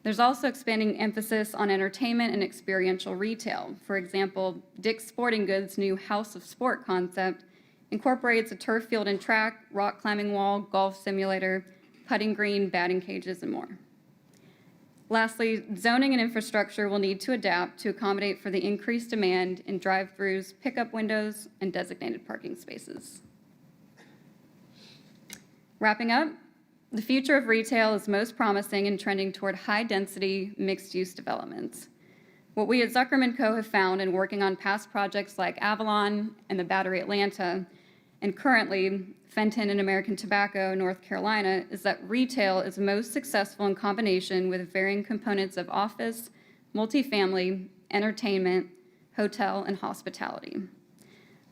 There's also expanding emphasis on entertainment and experiential retail. For example, Dick's Sporting Goods' new House of Sport concept incorporates a turf field and track, rock climbing wall, golf simulator, putting green, batting cages, and more. Lastly, zoning and infrastructure will need to adapt to accommodate for the increased demand in drive-throughs, pickup windows, and designated parking spaces. Wrapping up, the future of retail is most promising and trending toward high-density, mixed-use developments. What we at Zuckerman Co. have found in working on past projects like Avalon and the Battery Atlanta, and currently Fenton and American Tobacco, North Carolina, is that retail is most successful in combination with varying components of office, multifamily, entertainment, hotel, and hospitality.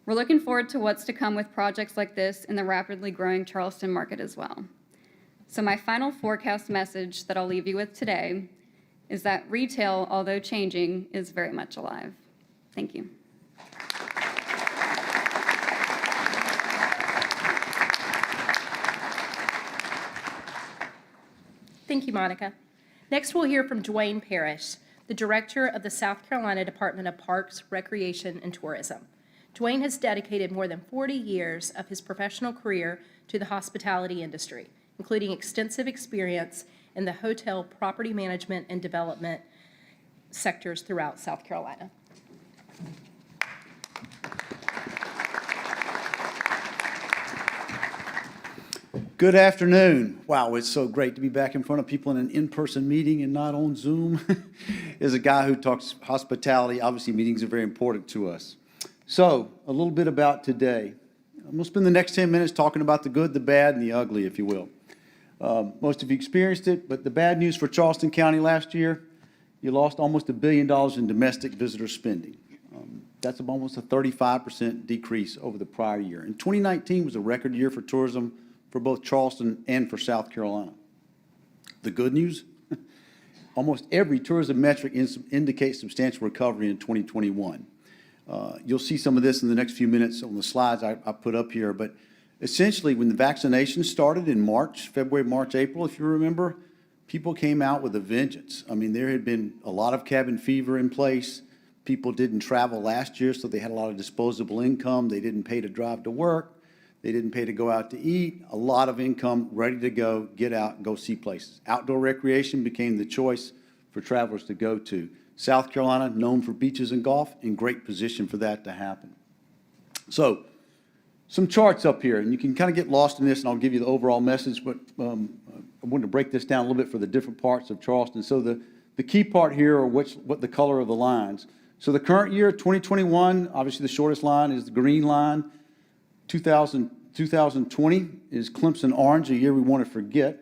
We're looking forward to what's to come with projects like this in the rapidly growing Charleston market as well. So my final forecast message that I'll leave you with today is that retail, although changing, is very much alive. Thank you. Thank you, Monica. Next, we'll hear from Duane Parrish, the Director of the South Carolina Department of Parks, Recreation, and Tourism. Duane has dedicated more than 40 years of his professional career to the hospitality industry, including extensive experience in the hotel property management and development sectors throughout South Carolina. Good afternoon. Wow, it's so great to be back in front of people in an in-person meeting and not on Zoom. As a guy who talks hospitality, obviously meetings are very important to us. So, a little bit about today. I'm going to spend the next 10 minutes talking about the good, the bad, and the ugly, if you will. Most of you experienced it, but the bad news for Charleston County last year, you lost almost $1 billion in domestic visitor spending. That's almost a 35% decrease over the prior year. And 2019 was a record year for tourism for both Charleston and for South Carolina. The good news, almost every tourism metric indicates substantial recovery in 2021. You'll see some of this in the next few minutes on the slides I put up here, but essentially when the vaccination started in March, February, March, April, if you remember, people came out with a vengeance. I mean, there had been a lot of cabin fever in place. People didn't travel last year, so they had a lot of disposable income. They didn't pay to drive to work. They didn't pay to go out to eat. A lot of income ready to go, get out and go see places. Outdoor recreation became the choice for travelers to go to. South Carolina, known for beaches and golf, in great position for that to happen. So, some charts up here, and you can kind of get lost in this, and I'll give you the overall message, but I wanted to break this down a little bit for the different parts of Charleston. So the key part here are what the color of the lines. So the current year, 2021, obviously the shortest line is the green line. 2020 is Clemson orange, a year we want to forget.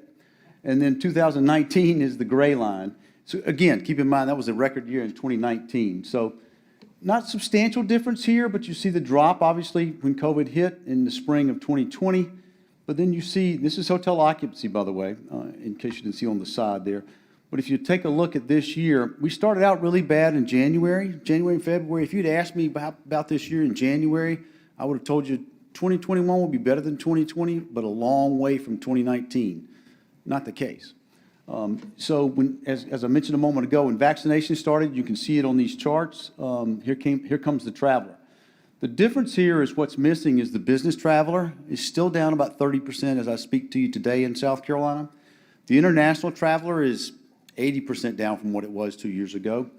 And then 2019 is the gray line. So again, keep in mind that was a record year in 2019. So not substantial difference here, but you see the drop obviously when COVID hit in the spring of 2020. But then you see, this is hotel occupancy, by the way, in case you didn't see on the side there. But if you take a look at this year, we started out really bad in January and February. If you'd asked me about this year in January, I would have told you 2021 will be better than 2020, but a long way from 2019. Not the case. So as I mentioned a moment ago, when vaccination started, you can see it on these charts. Here comes the traveler. The difference here is what's missing is the business traveler is still down about 30% as I speak to you today in South Carolina. The international traveler is 80% down from what it was 2 years ago.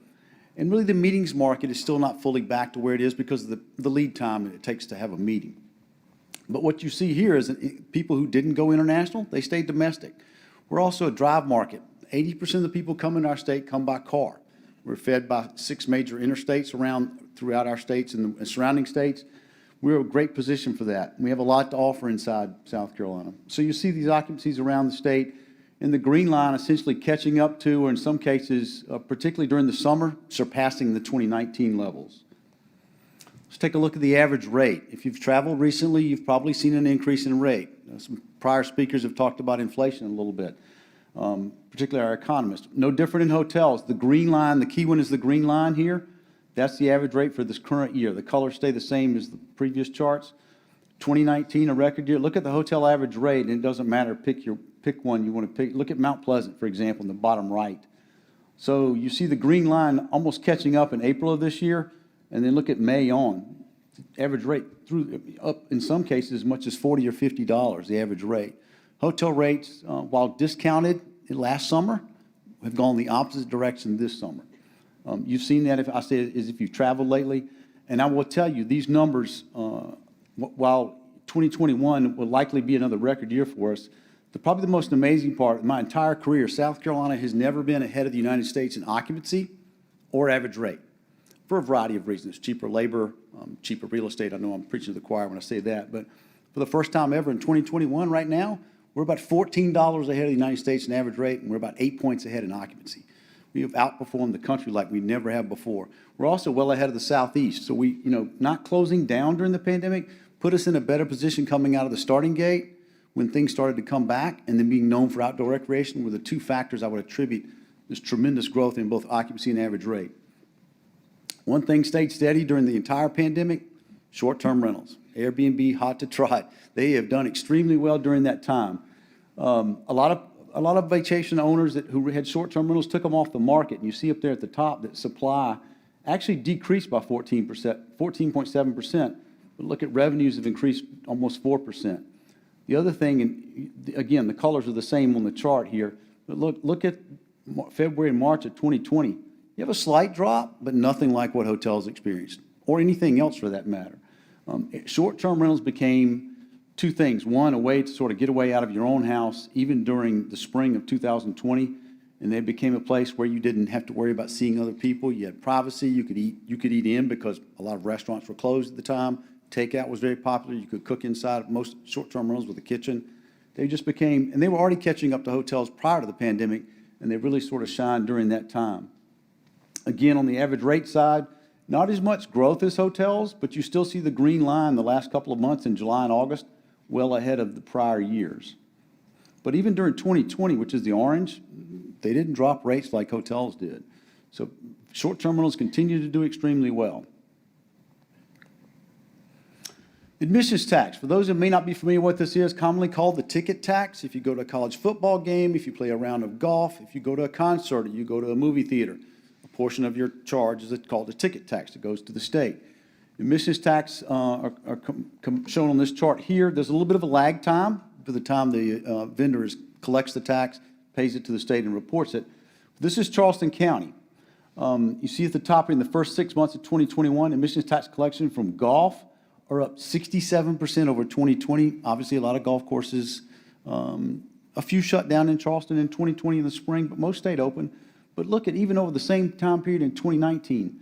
And really the meetings market is still not fully back to where it is because of the lead time it takes to have a meeting. But what you see here is that people who didn't go international, they stayed domestic. We're also a drive market. 80% of the people come in our state come by car. We're fed by 6 major interstates throughout our states and the surrounding states. We're in a great position for that. We have a lot to offer inside South Carolina. So you see these occupancies around the state, and the green line essentially catching up to, or in some cases, particularly during the summer, surpassing the 2019 levels. Let's take a look at the average rate. If you've traveled recently, you've probably seen an increase in rate. Some prior speakers have talked about inflation a little bit, particularly our economist. No different in hotels. The green line, the key one is the green line here. That's the average rate for this current year. The colors stay the same as the previous charts. 2019, a record year. Look at the hotel average rate, and it doesn't matter. Pick one you want to pick. Look at Mount Pleasant, for example, in the bottom right. So you see the green line almost catching up in April of this year, and then look at May on. Average rate up in some cases as much as $40 or $50, the average rate. Hotel rates, while discounted last summer, have gone the opposite direction this summer. You've seen that, if you've traveled lately. And I will tell you, these numbers, while 2021 will likely be another record year for us, probably the most amazing part of my entire career, South Carolina has never been ahead of the United States in occupancy or average rate for a variety of reasons. Cheaper labor, cheaper real estate. I know I'm preaching to the choir when I say that, but for the first time ever in 2021 right now, we're about $14 ahead of the United States in average rate, and we're about 8 points ahead in occupancy. We have outperformed the country like we never have before. We're also well ahead of the Southeast. So we, not closing down during the pandemic put us in a better position coming out of the starting gate when things started to come back, and then being known for outdoor recreation were the two factors I would attribute this tremendous growth in both occupancy and average rate. One thing stayed steady during the entire pandemic, short-term rentals. Airbnb, hot to trot. They have done extremely well during that time. A lot of vacation owners who had short-term rentals took them off the market. And you see up there at the top that supply actually decreased by 14.7%. But look at revenues have increased almost 4%. The other thing, and again, the colors are the same on the chart here, but look at February and March of 2020. You have a slight drop, but nothing like what hotels experienced, or anything else for that matter. Short-term rentals became two things. One, a way to sort of get away out of your own house, even during the spring of 2020, and they became a place where you didn't have to worry about seeing other people. You had privacy. You could eat in because a lot of restaurants were closed at the time. Takeout was very popular. You could cook inside of most short-term rentals with a kitchen. They just became, and they were already catching up to hotels prior to the pandemic, and they really sort of shined during that time. Again, on the average rate side, not as much growth as hotels, but you still see the green line the last couple of months in July and August, well ahead of the prior years. But even during 2020, which is the orange, they didn't drop rates like hotels did. So short-term rentals continue to do extremely well. Admissions tax, for those that may not be familiar with what this is, commonly called the ticket tax. If you go to a college football game, if you play a round of golf, if you go to a concert, or you go to a movie theater, a portion of your charge is called a ticket tax that goes to the state. Admissions tax are shown on this chart here. There's a little bit of a lag time for the time the vendor collects the tax, pays it to the state, and reports it. This is Charleston County. You see at the top in the first 6 months of 2021, admissions tax collection from golf are up 67% over 2020. Obviously, a lot of golf courses, a few shut down in Charleston in 2020 in the spring, but most stayed open. But look at even over the same time period in 2019,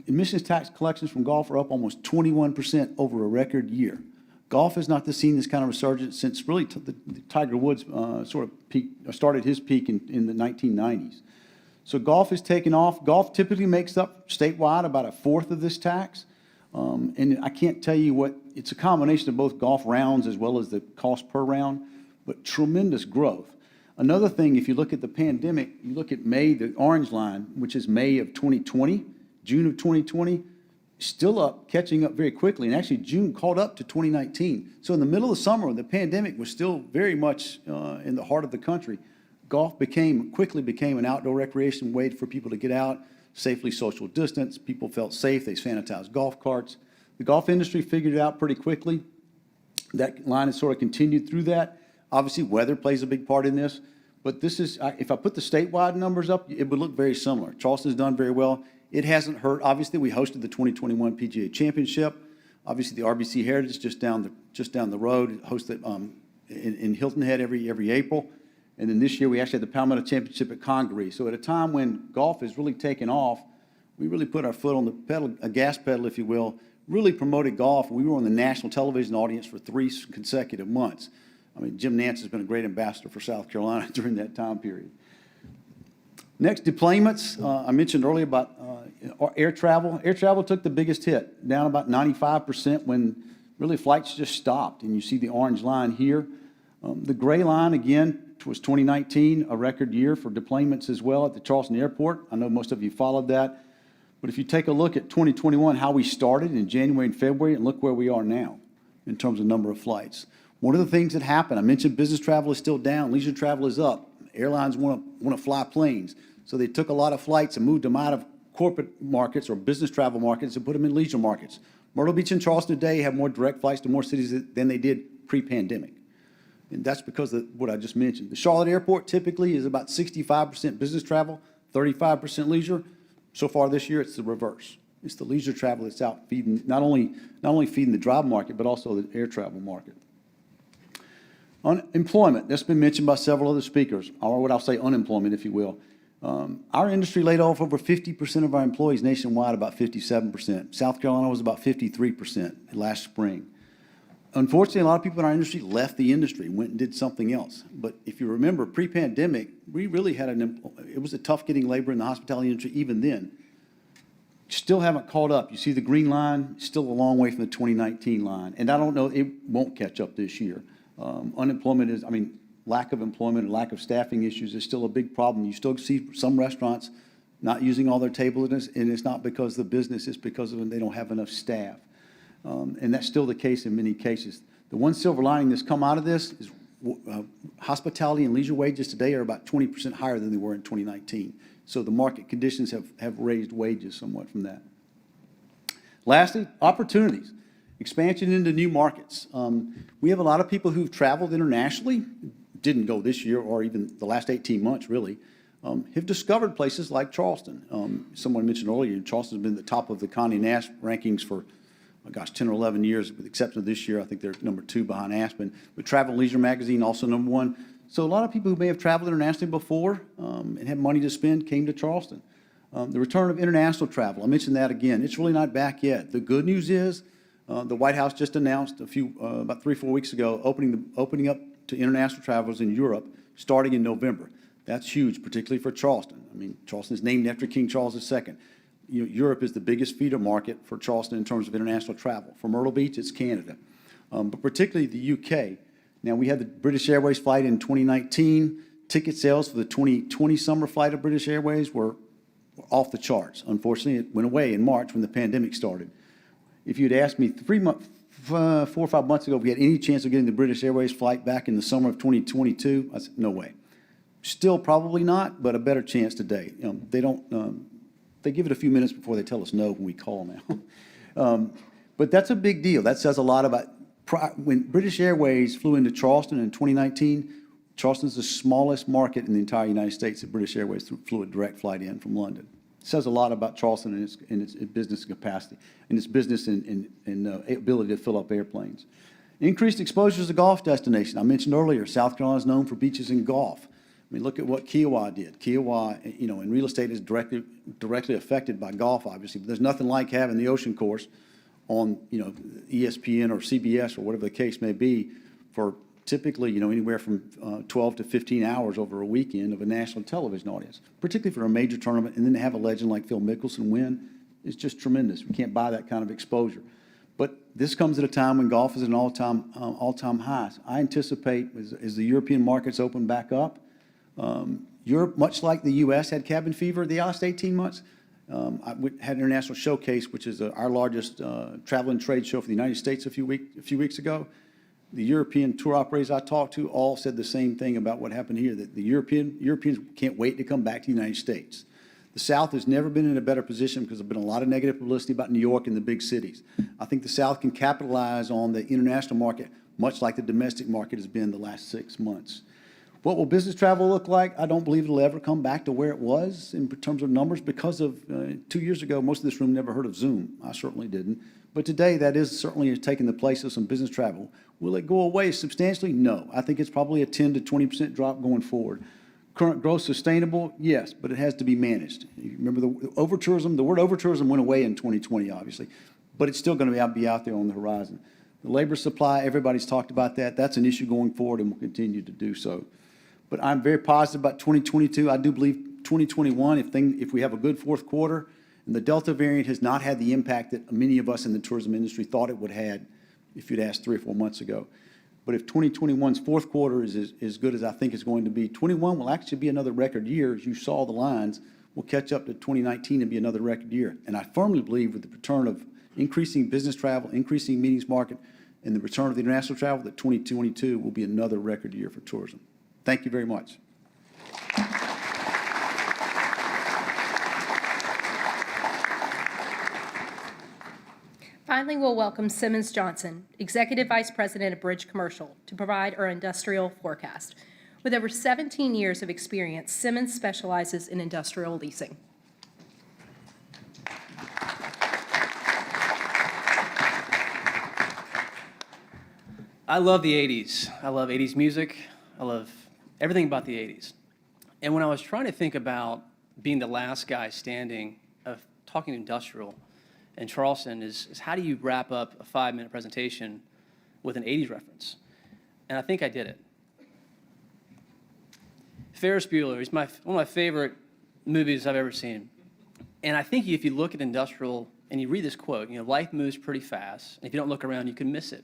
admissions tax collections from golf are up almost 21% over a record year. Golf has not seen this kind of resurgence since really the Tiger Woods started his peak in the 1990s. So golf has taken off. Golf typically makes up statewide about a fourth of this tax. And I can't tell you it's a combination of both golf rounds as well as the cost per round, but tremendous growth. Another thing, if you look at the pandemic, you look at May, the orange line, which is May of 2020, June of 2020, still up, catching up very quickly. And actually, June caught up to 2019. So in the middle of the summer, the pandemic was still very much in the heart of the country. Golf quickly became an outdoor recreation way for people to get out, safely social distance. People felt safe. They sanitized golf carts. The golf industry figured it out pretty quickly. That line has sort of continued through that. Obviously, weather plays a big part in this. But this is, if I put the statewide numbers up, it would look very similar. Charleston's done very well. It hasn't hurt. Obviously, we hosted the 2021 PGA Championship. Obviously, the RBC Heritage just down the road, hosted in Hilton Head every April. And then this year, we actually had the Palmetto Championship at Conway. So at a time when golf is really taken off, we really put our foot on the pedal, a gas pedal, if you will, really promoted golf. We were on the national television audience for 3 consecutive months. I mean, Jim Nance has been a great ambassador for South Carolina during that time period. Next, deployments. I mentioned earlier about air travel. Air travel took the biggest hit, down about 95% when really flights just stopped. And you see the orange line here. The gray line, again, was 2019, a record year for deployments as well at the Charleston Airport. I know most of you followed that. But if you take a look at 2021, how we started in January and February, and look where we are now in terms of number of flights. One of the things that happened, I mentioned business travel is still down, leisure travel is up. Airlines want to fly planes. So they took a lot of flights and moved them out of corporate markets or business travel markets and put them in leisure markets. Myrtle Beach and Charleston today have more direct flights to more cities than they did pre-pandemic. And that's because of what I just mentioned. The Charlotte airport typically is about 65% business travel, 35% leisure. So far this year, it's the reverse. It's the leisure travel that's out feeding, not only feeding the drive market, but also the air travel market. Unemployment, that's been mentioned by several other speakers, or what I'll say unemployment, if you will. Our industry laid off over 50% of our employees nationwide, about 57%. South Carolina was about 53% last spring. Unfortunately, a lot of people in our industry left the industry, went and did something else. But if you remember, pre-pandemic, we really had it was a tough getting labor in the hospitality industry even then. Still haven't caught up. You see the green line, still a long way from the 2019 line. And I don't know, it won't catch up this year. Unemployment is, lack of employment and lack of staffing issues is still a big problem. You still see some restaurants not using all their tables, and it's not because of the business, it's because of they don't have enough staff. And that's still the case in many cases. The one silver lining that's come out of this is hospitality and leisure wages today are about 20% higher than they were in 2019. So the market conditions have raised wages somewhat from that. Lastly, opportunities. Expansion into new markets. We have a lot of people who've traveled internationally, didn't go this year or even the last 18 months really, have discovered places like Charleston. Someone mentioned earlier, Charleston's been at the top of the Condé Nast rankings for 10 or 11 years, with the exception of this year. I think they're number 2 behind Aspen. But Travel and Leisure Magazine, also number 1. So a lot of people who may have traveled internationally before and had money to spend came to Charleston. The return of international travel, I mentioned that again. It's really not back yet. The good news is the White House just announced about 3 or 4 weeks ago, opening up to international travelers in Europe starting in November. That's huge, particularly for Charleston. Charleston is named after King Charles II. Europe is the biggest feeder market for Charleston in terms of international travel. For Myrtle Beach, it's Canada, but particularly the UK. Now, we had the British Airways flight in 2019. Ticket sales for the 2020 summer flight of British Airways were off the charts. Unfortunately, it went away in March when the pandemic started. If you'd asked me 4 or 5 months ago if we had any chance of getting the British Airways flight back in the summer of 2022, I said, no way. Still probably not, but a better chance today. They give it a few minutes before they tell us no when we call now. But that's a big deal. That says a lot about when British Airways flew into Charleston in 2019. Charleston's the smallest market in the entire United States that British Airways flew a direct flight in from London. It says a lot about Charleston and its business capacity, and its business and ability to fill up airplanes. Increased exposure as a golf destination. I mentioned earlier, South Carolina is known for beaches and golf. Look at what Klawuhn did. Klawuhn, in real estate is directly affected by golf, obviously, but there's nothing like having the ocean course on, ESPN or CBS or whatever the case may be for typically, anywhere from 12 to 15 hours over a weekend of a national television audience, particularly for a major tournament, and then to have a legend like Phil Mickelson win is just tremendous. We can't buy that kind of exposure. But this comes at a time when golf is at an all-time highs. I anticipate as the European markets open back up, Europe, much like the U.S. had cabin fever the last 18 months. I had International Showcase, which is our largest travel and trade show for the United States a few weeks ago. The European tour operators I talked to all said the same thing about what happened here, that the Europeans can't wait to come back to the United States. The South has never been in a better position because there's been a lot of negative publicity about New York and the big cities. I think the South can capitalize on the international market, much like the domestic market has been the last 6 months. What will business travel look like? I don't believe it'll ever come back to where it was in terms of numbers because of 2 years ago, most of this room never heard of Zoom. I certainly didn't. But today, that is certainly taking the place of some business travel. Will it go away substantially? No. I think it's probably a 10 to 20% drop going forward. Current growth sustainable? Yes, but it has to be managed. You remember the over-tourism? The word over-tourism went away in 2020, obviously, but it's still going to be out there on the horizon. The labor supply, everybody's talked about that. That's an issue going forward and will continue to do so. But I'm very positive about 2022. I do believe 2021, if we have a good fourth quarter, and the Delta variant has not had the impact that many of us in the tourism industry thought it would have if you'd asked 3 or 4 months ago. But if 2021's fourth quarter is as good as I think it's going to be, 21 will actually be another record year. As you saw the lines, we'll catch up to 2019 and be another record year. And I firmly believe with the return of increasing business travel, increasing meetings market, and the return of the international travel, that 2022 will be another record year for tourism. Thank you very much. Finally, we'll welcome Simmons Johnson, Executive Vice President of Bridge Commercial, to provide our industrial forecast. With over 17 years of experience, Simmons specializes in industrial leasing. I love the 80s. I love 80s music. I love everything about the 80s. And when I was trying to think about being the last guy standing of talking industrial in Charleston is how do you wrap up a 5-minute presentation with an 80s reference? And I think I did it. Ferris Bueller is one of my favorite movies I've ever seen. And I think if you look at industrial and you read this quote, life moves pretty fast. And if you don't look around, you can miss it.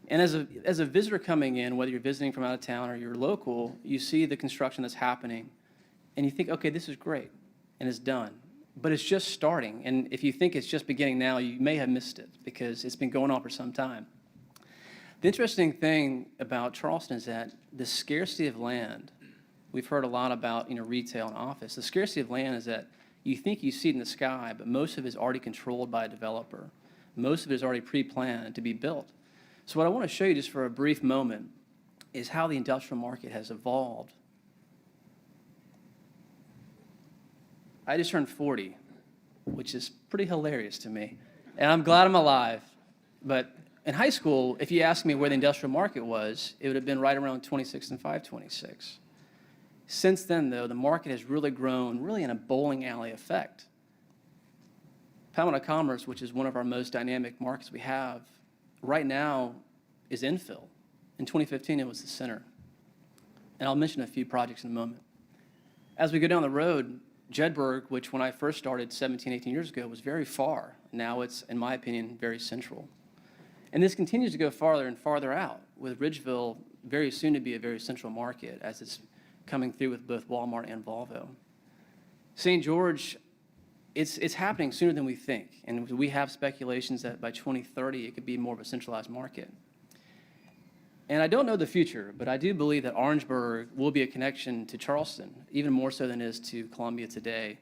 And as a visitor coming in, whether you're visiting from out of town or you're local, you see the construction that's happening, and you think, okay, this is great, and it's done. But it's just starting, and if you think it's just beginning now, you may have missed it because it's been going on for some time. The interesting thing about Charleston is that the scarcity of land, we've heard a lot about retail and office. The scarcity of land is that you think you see it in the sky, but most of it is already controlled by a developer. Most of it is already pre-planned to be built. So what I want to show you just for a brief moment is how the industrial market has evolved. I just turned 40, which is pretty hilarious to me. And I'm glad I'm alive. But in high school, if you asked me where the industrial market was, it would have been right around 26 and 526. Since then, though, the market has really grown, really in a bowling alley effect. Panama Commerce, which is one of our most dynamic markets we have, right now is infill. In 2015, it was the center. And I'll mention a few projects in a moment. As we go down the road, Jedburgh, which when I first started 17, 18 years ago, was very far. Now it's, in my opinion, very central. And this continues to go farther and farther out, with Ridgeville very soon to be a very central market as it's coming through with both Walmart and Volvo. St. George, it's happening sooner than we think. And we have speculations that by 2030, it could be more of a centralized market. And I don't know the future, but I do believe that Orangeburg will be a connection to Charleston, even more so than it is to Columbia today.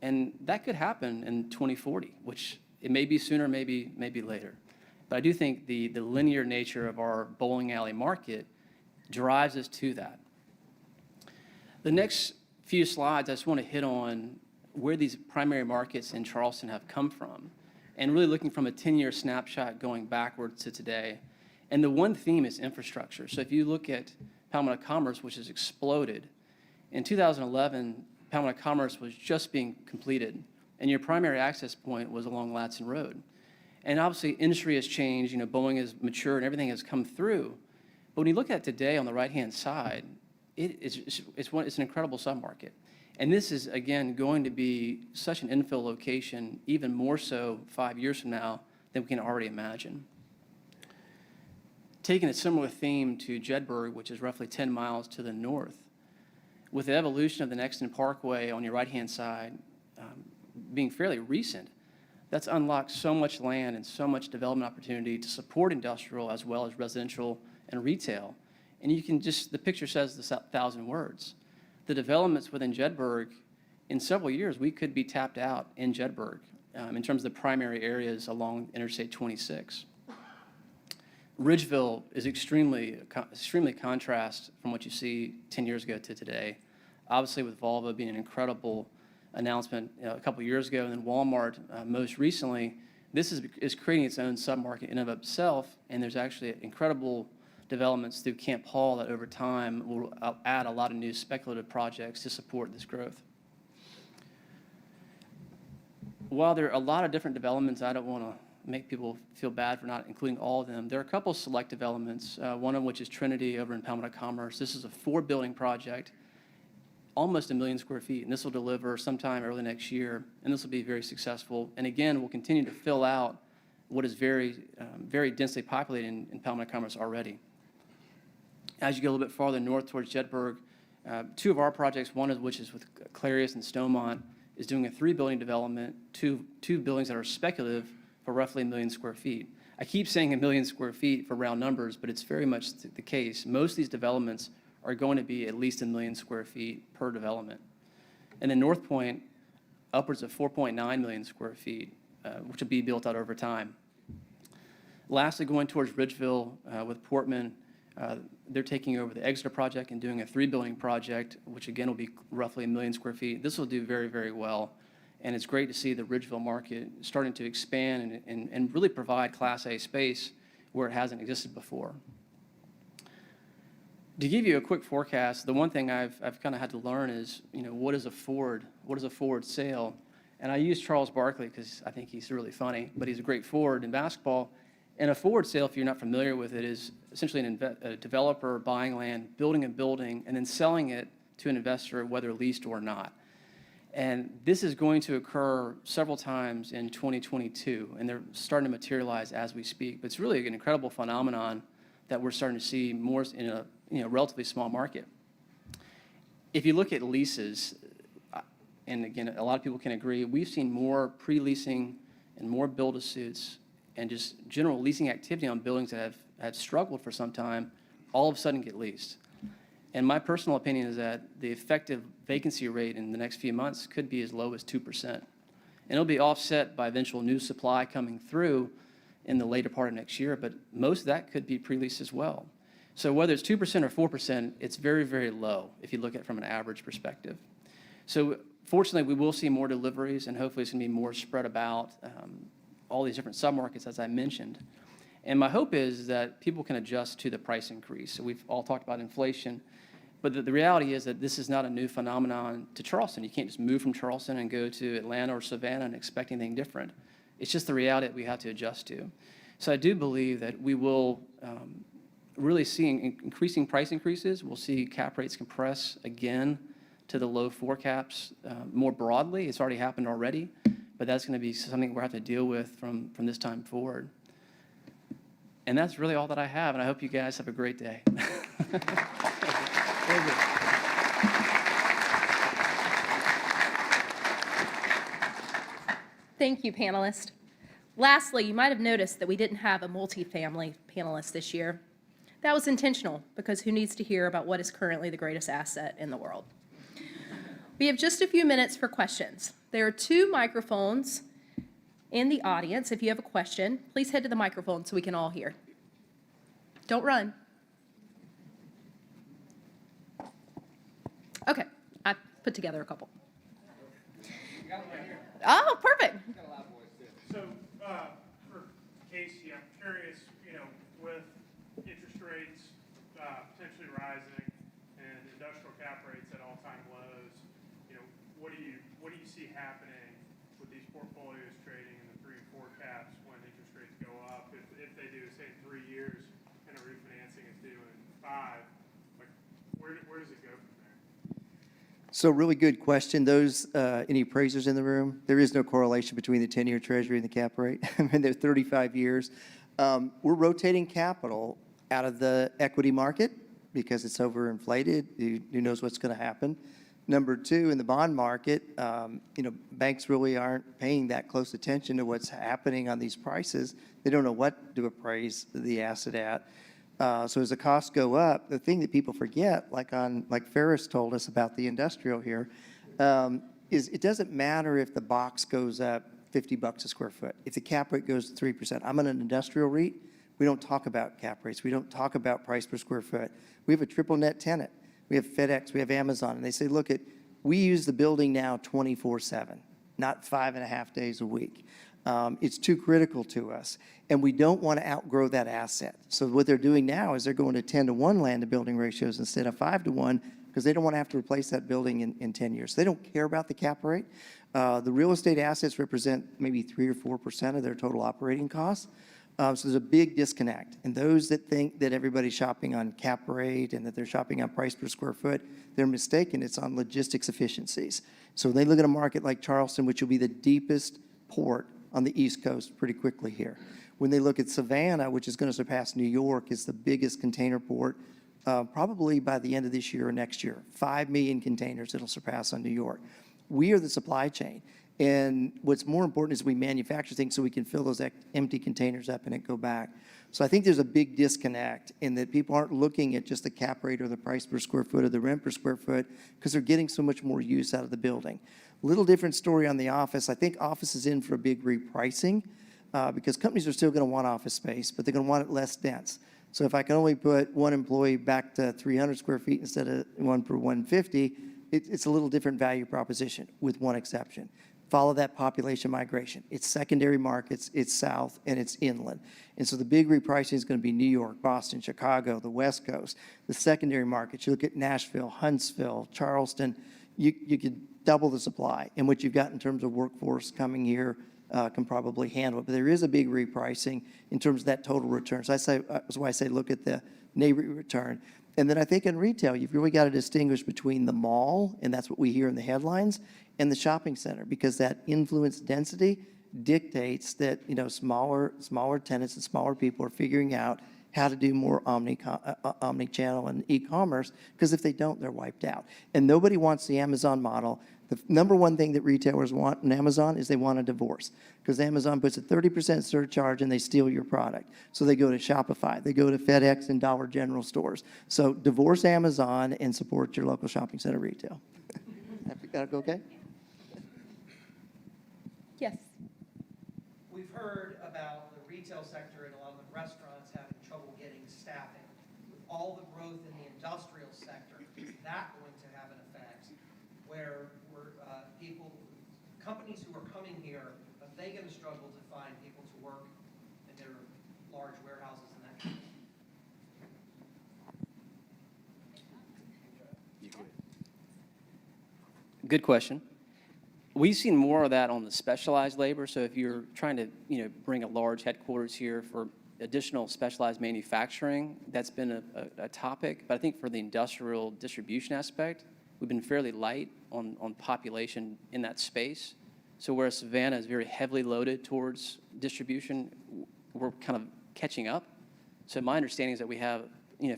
And that could happen in 2040, which it may be sooner, maybe later. But I do think the linear nature of our bowling alley market drives us to that. The next few slides, I just want to hit on where these primary markets in Charleston have come from, and really looking from a 10-year snapshot going backwards to today. And the one theme is infrastructure. So if you look at Panama Commerce, which has exploded, in 2011, Panama Commerce was just being completed, and your primary access point was along Latson Road. And obviously, industry has changed. Boeing has matured, and everything has come through. But when you look at today on the right-hand side, it's an incredible submarket. And this is, again, going to be such an infill location, even more so 5 years from now than we can already imagine. Taking a similar theme to Jedburgh, which is roughly 10 miles to the north, with the evolution of the Nexton Parkway on your right-hand side being fairly recent, that's unlocked so much land and so much development opportunity to support industrial as well as residential and retail. And you can just, the picture says this 1,000 words. The developments within Jedburgh, in several years, we could be tapped out in Jedburgh in terms of the primary areas along Interstate 26. Ridgeville is extremely contrast from what you see 10 years ago to today. Obviously, with Volvo being an incredible announcement a couple years ago, and then Walmart most recently, this is creating its own submarket in and of itself, and there's actually incredible developments through Camp Hall that over time will add a lot of new speculative projects to support this growth. While there are a lot of different developments, I don't want to make people feel bad for not including all of them. There are a couple select developments, one of which is Trinity over in Palmetto Commerce. This is a 4-building project, almost 1 million square feet, and this will deliver sometime early next year, and this will be very successful. And again, we'll continue to fill out what is very densely populated in Palmetto Commerce already. As you go a little bit farther north towards Jedburgh, 2 of our projects, one of which is with Clarius and Stonemont, is doing a 3-building development, two buildings that are speculative for roughly 1 million square feet. I keep saying 1 million square feet for round numbers, but it's very much the case. Most of these developments are going to be at least 1 million square feet per development. And then North Point, upwards of 4.9 million square feet. which will be built out over time. Lastly, going towards Ridgeville with Portman, they're taking over the Exeter project and doing a 3-building project, which again will be roughly 1 million square feet. This will do very, very well. And it's great to see the Ridgeville market starting to expand and really provide Class A space where it hasn't existed before. To give you a quick forecast, the one thing I've kind of had to learn is, what is a forward sale? And I use Charles Barkley because I think he's really funny, but he's a great forward in basketball. And a forward sale, if you're not familiar with it, is essentially a developer buying land, building a building, and then selling it to an investor, whether leased or not. And this is going to occur several times in 2022, and they're starting to materialize as we speak. But it's really an incredible phenomenon that we're starting to see more in a relatively small market. If you look at leases, and again, a lot of people can agree, we've seen more pre-leasing and more build-to-suits and just general leasing activity on buildings that have struggled for some time, all of a sudden get leased. And my personal opinion is that the effective vacancy rate in the next few months could be as low as 2%. And it'll be offset by eventual new supply coming through in the later part of next year, but most of that could be pre-leased as well. So whether it's 2% or 4%, it's very, very low if you look at it from an average perspective. So fortunately, we will see more deliveries, and hopefully it's going to be more spread about all these different submarkets, as I mentioned. And my hope is that people can adjust to the price increase. So we've all talked about inflation, but the reality is that this is not a new phenomenon to Charleston. You can't just move from Charleston and go to Atlanta or Savannah and expect anything different. It's just the reality that we have to adjust to. So I do believe that we will really see increasing price increases. We'll see cap rates compress again to the low 4 caps more broadly. It's already happened already, but that's going to be something we'll have to deal with from this time forward. And that's really all that I have, and I hope you guys have a great day. Thank you, panelists. Lastly, you might have noticed that we didn't have a multifamily panelist this year. That was intentional, because who needs to hear about what is currently the greatest asset in the world? We have just a few minutes for questions. There are 2 microphones in the audience. If you have a question, please head to the microphone so we can all hear. Don't run. Okay, I put together a couple. Oh, perfect. So, for Casey, I'm curious, with interest rates potentially rising and industrial cap rates at all-time lows, what do you see happening with these portfolios trading in the 3 and 4 caps when interest rates go up? If they do, say, 3 years and a refinancing is due in 5, where does it go from there? So really good question. Those, any appraisers in the room? There is no correlation between the 10-year treasury and the cap rate. I mean, they're 35 years. We're rotating capital out of the equity market because it's overinflated. Who knows what's going to happen? Number 2, in the bond market, banks really aren't paying that close attention to what's happening on these prices. They don't know what to appraise the asset at. So as the costs go up, the thing that people forget, like Ferris told us about the industrial here, is it doesn't matter if the box goes up $50 a square foot. If the cap rate goes to 3%, I'm in an industrial REIT. We don't talk about cap rates. We don't talk about price per square foot. We have a triple net tenant. We have FedEx. We have Amazon. And they say, look, we use the building now 24/7, not 5.5 days a week. It's too critical to us, and we don't want to outgrow that asset. So what they're doing now is they're going to 10-to-1 land to building ratios instead of 5-to-1 because they don't want to have to replace that building in 10 years. They don't care about the cap rate. The real estate assets represent maybe 3 or 4% of their total operating costs. So there's a big disconnect. And those that think that everybody's shopping on cap rate and that they're shopping on price per square foot, they're mistaken. It's on logistics efficiencies. So when they look at a market like Charleston, which will be the deepest port on the East Coast pretty quickly here. When they look at Savannah, which is going to surpass New York, is the biggest container port probably by the end of this year or next year. 5 million containers it'll surpass on New York. We are the supply chain. And what's more important is we manufacture things so we can fill those empty containers up and it go back. So I think there's a big disconnect in that people aren't looking at just the cap rate or the price per square foot or the rent per square foot because they're getting so much more use out of the building. Little different story on the office. I think office is in for a big repricing because companies are still going to want office space, but they're going to want it less dense. So if I can only put one employee back to 300 square feet instead of one per 150, it's a little different value proposition with one exception. Follow that population migration. It's secondary markets, it's south, and it's inland. And so the big repricing is going to be New York, Boston, Chicago, the West Coast. The secondary markets, you look at Nashville, Huntsville, Charleston, you could double the supply. And what you've got in terms of workforce coming here can probably handle it. But there is a big repricing in terms of that total return. So that's why I say look at the neighborhood return. And then I think in retail, you've really got to distinguish between the mall, and that's what we hear in the headlines, and the shopping center, because that influence density dictates that, you know, smaller tenants and smaller people are figuring out how to do more omni-channel and e-commerce, because if they don't, they're wiped out. And nobody wants the Amazon model. The number one thing that retailers want in Amazon is they want a divorce, because Amazon puts a 30% surcharge and they steal your product. So they go to Shopify, they go to FedEx and Dollar General stores. So divorce Amazon and support your local shopping center retail. That okay? Yes. We've heard about the retail sector and a lot of the restaurants having trouble getting staffing. With all the growth in the industrial sector, is that going to have an effect where companies who are coming here, are they going to struggle to find people to work in their large warehouses and that kind of thing? Good question. We've seen more of that on the specialized labor. So if you're trying to, bring a large headquarters here for additional specialized manufacturing, that's been a topic. But I think for the industrial distribution aspect, we've been fairly light on population in that space. So whereas Savannah is very heavily loaded towards distribution, we're kind of catching up. So my understanding is that we have,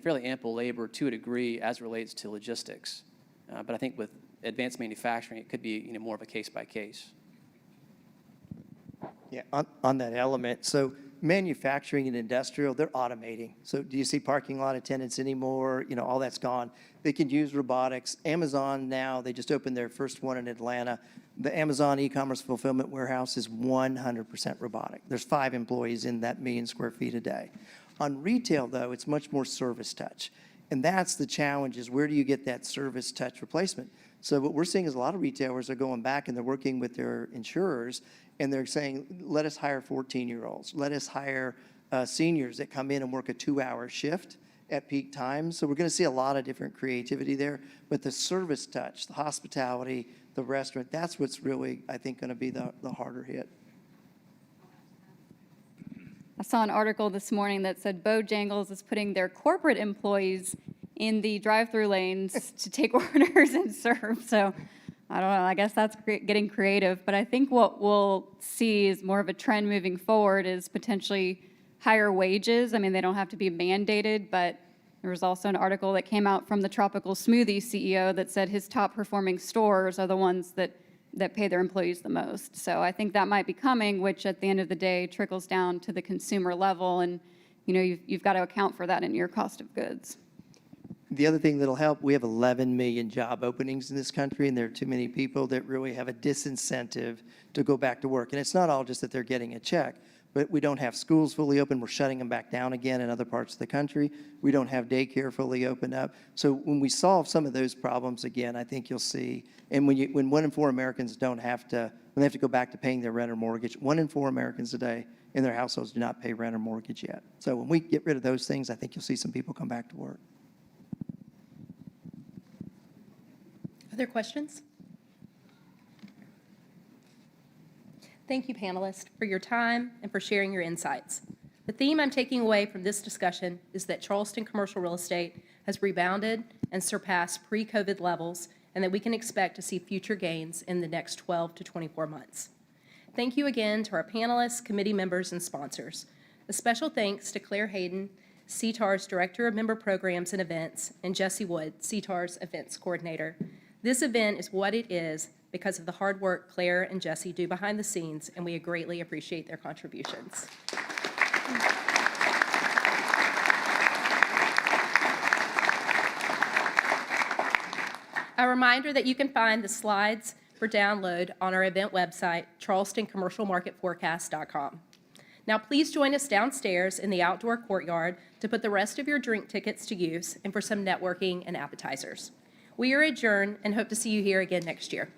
fairly ample labor to a degree as it relates to logistics. But I think with advanced manufacturing, it could be, more of a case by case. Yeah, on that element, so manufacturing and industrial, they're automating. So do you see parking lot attendants anymore? All that's gone. They can use robotics. Amazon now, they just opened their first one in Atlanta. The Amazon e-commerce fulfillment warehouse is 100% robotic. There's 5 employees in that 1 million square feet a day. On retail, though, it's much more service touch. And that's the challenge, is where do you get that service touch replacement? So what we're seeing is a lot of retailers are going back and they're working with their insurers, and they're saying, let us hire 14-year-olds. Let us hire seniors that come in and work a 2-hour shift at peak times. So we're going to see a lot of different creativity there. But the service touch, the hospitality, the restaurant, that's what's really, I think, going to be the harder hit. I saw an article this morning that said Bojangles is putting their corporate employees in the drive-through lanes to take orders and serve. So I don't know, I guess that's getting creative. But I think what we'll see is more of a trend moving forward is potentially higher wages. I mean, they don't have to be mandated, but there was also an article that came out from the Tropical Smoothie CEO that said his top performing stores are the ones that pay their employees the most. So I think that might be coming, which at the end of the day trickles down to the consumer level. And, you've got to account for that in your cost of goods. The other thing that'll help, we have 11 million job openings in this country, and there are too many people that really have a disincentive to go back to work. And it's not all just that they're getting a check, but we don't have schools fully open. We're shutting them back down again in other parts of the country. We don't have daycare fully opened up. So when we solve some of those problems again, I think you'll see, and when 1 in 4 Americans when they have to go back to paying their rent or mortgage, 1 in 4 Americans today in their households do not pay rent or mortgage yet. So when we get rid of those things, I think you'll see some people come back to work. Other questions? Thank you, panelists, for your time and for sharing your insights. The theme I'm taking away from this discussion is that Charleston commercial real estate has rebounded and surpassed pre-COVID levels, and that we can expect to see future gains in the next 12 to 24 months. Thank you again to our panelists, committee members, and sponsors. A special thanks to Claire Hayden, CTAR's Director of Member Programs and Events, and Jesse Wood, CTAR's Events Coordinator. This event is what it is because of the hard work Claire and Jesse do behind the scenes, and we greatly appreciate their contributions. A reminder that you can find the slides for download on our event website, charlestoncommercialmarketforecast.com. Now, please join us downstairs in the outdoor courtyard to put the rest of your drink tickets to use and for some networking and appetizers. We are adjourned and hope to see you here again next year.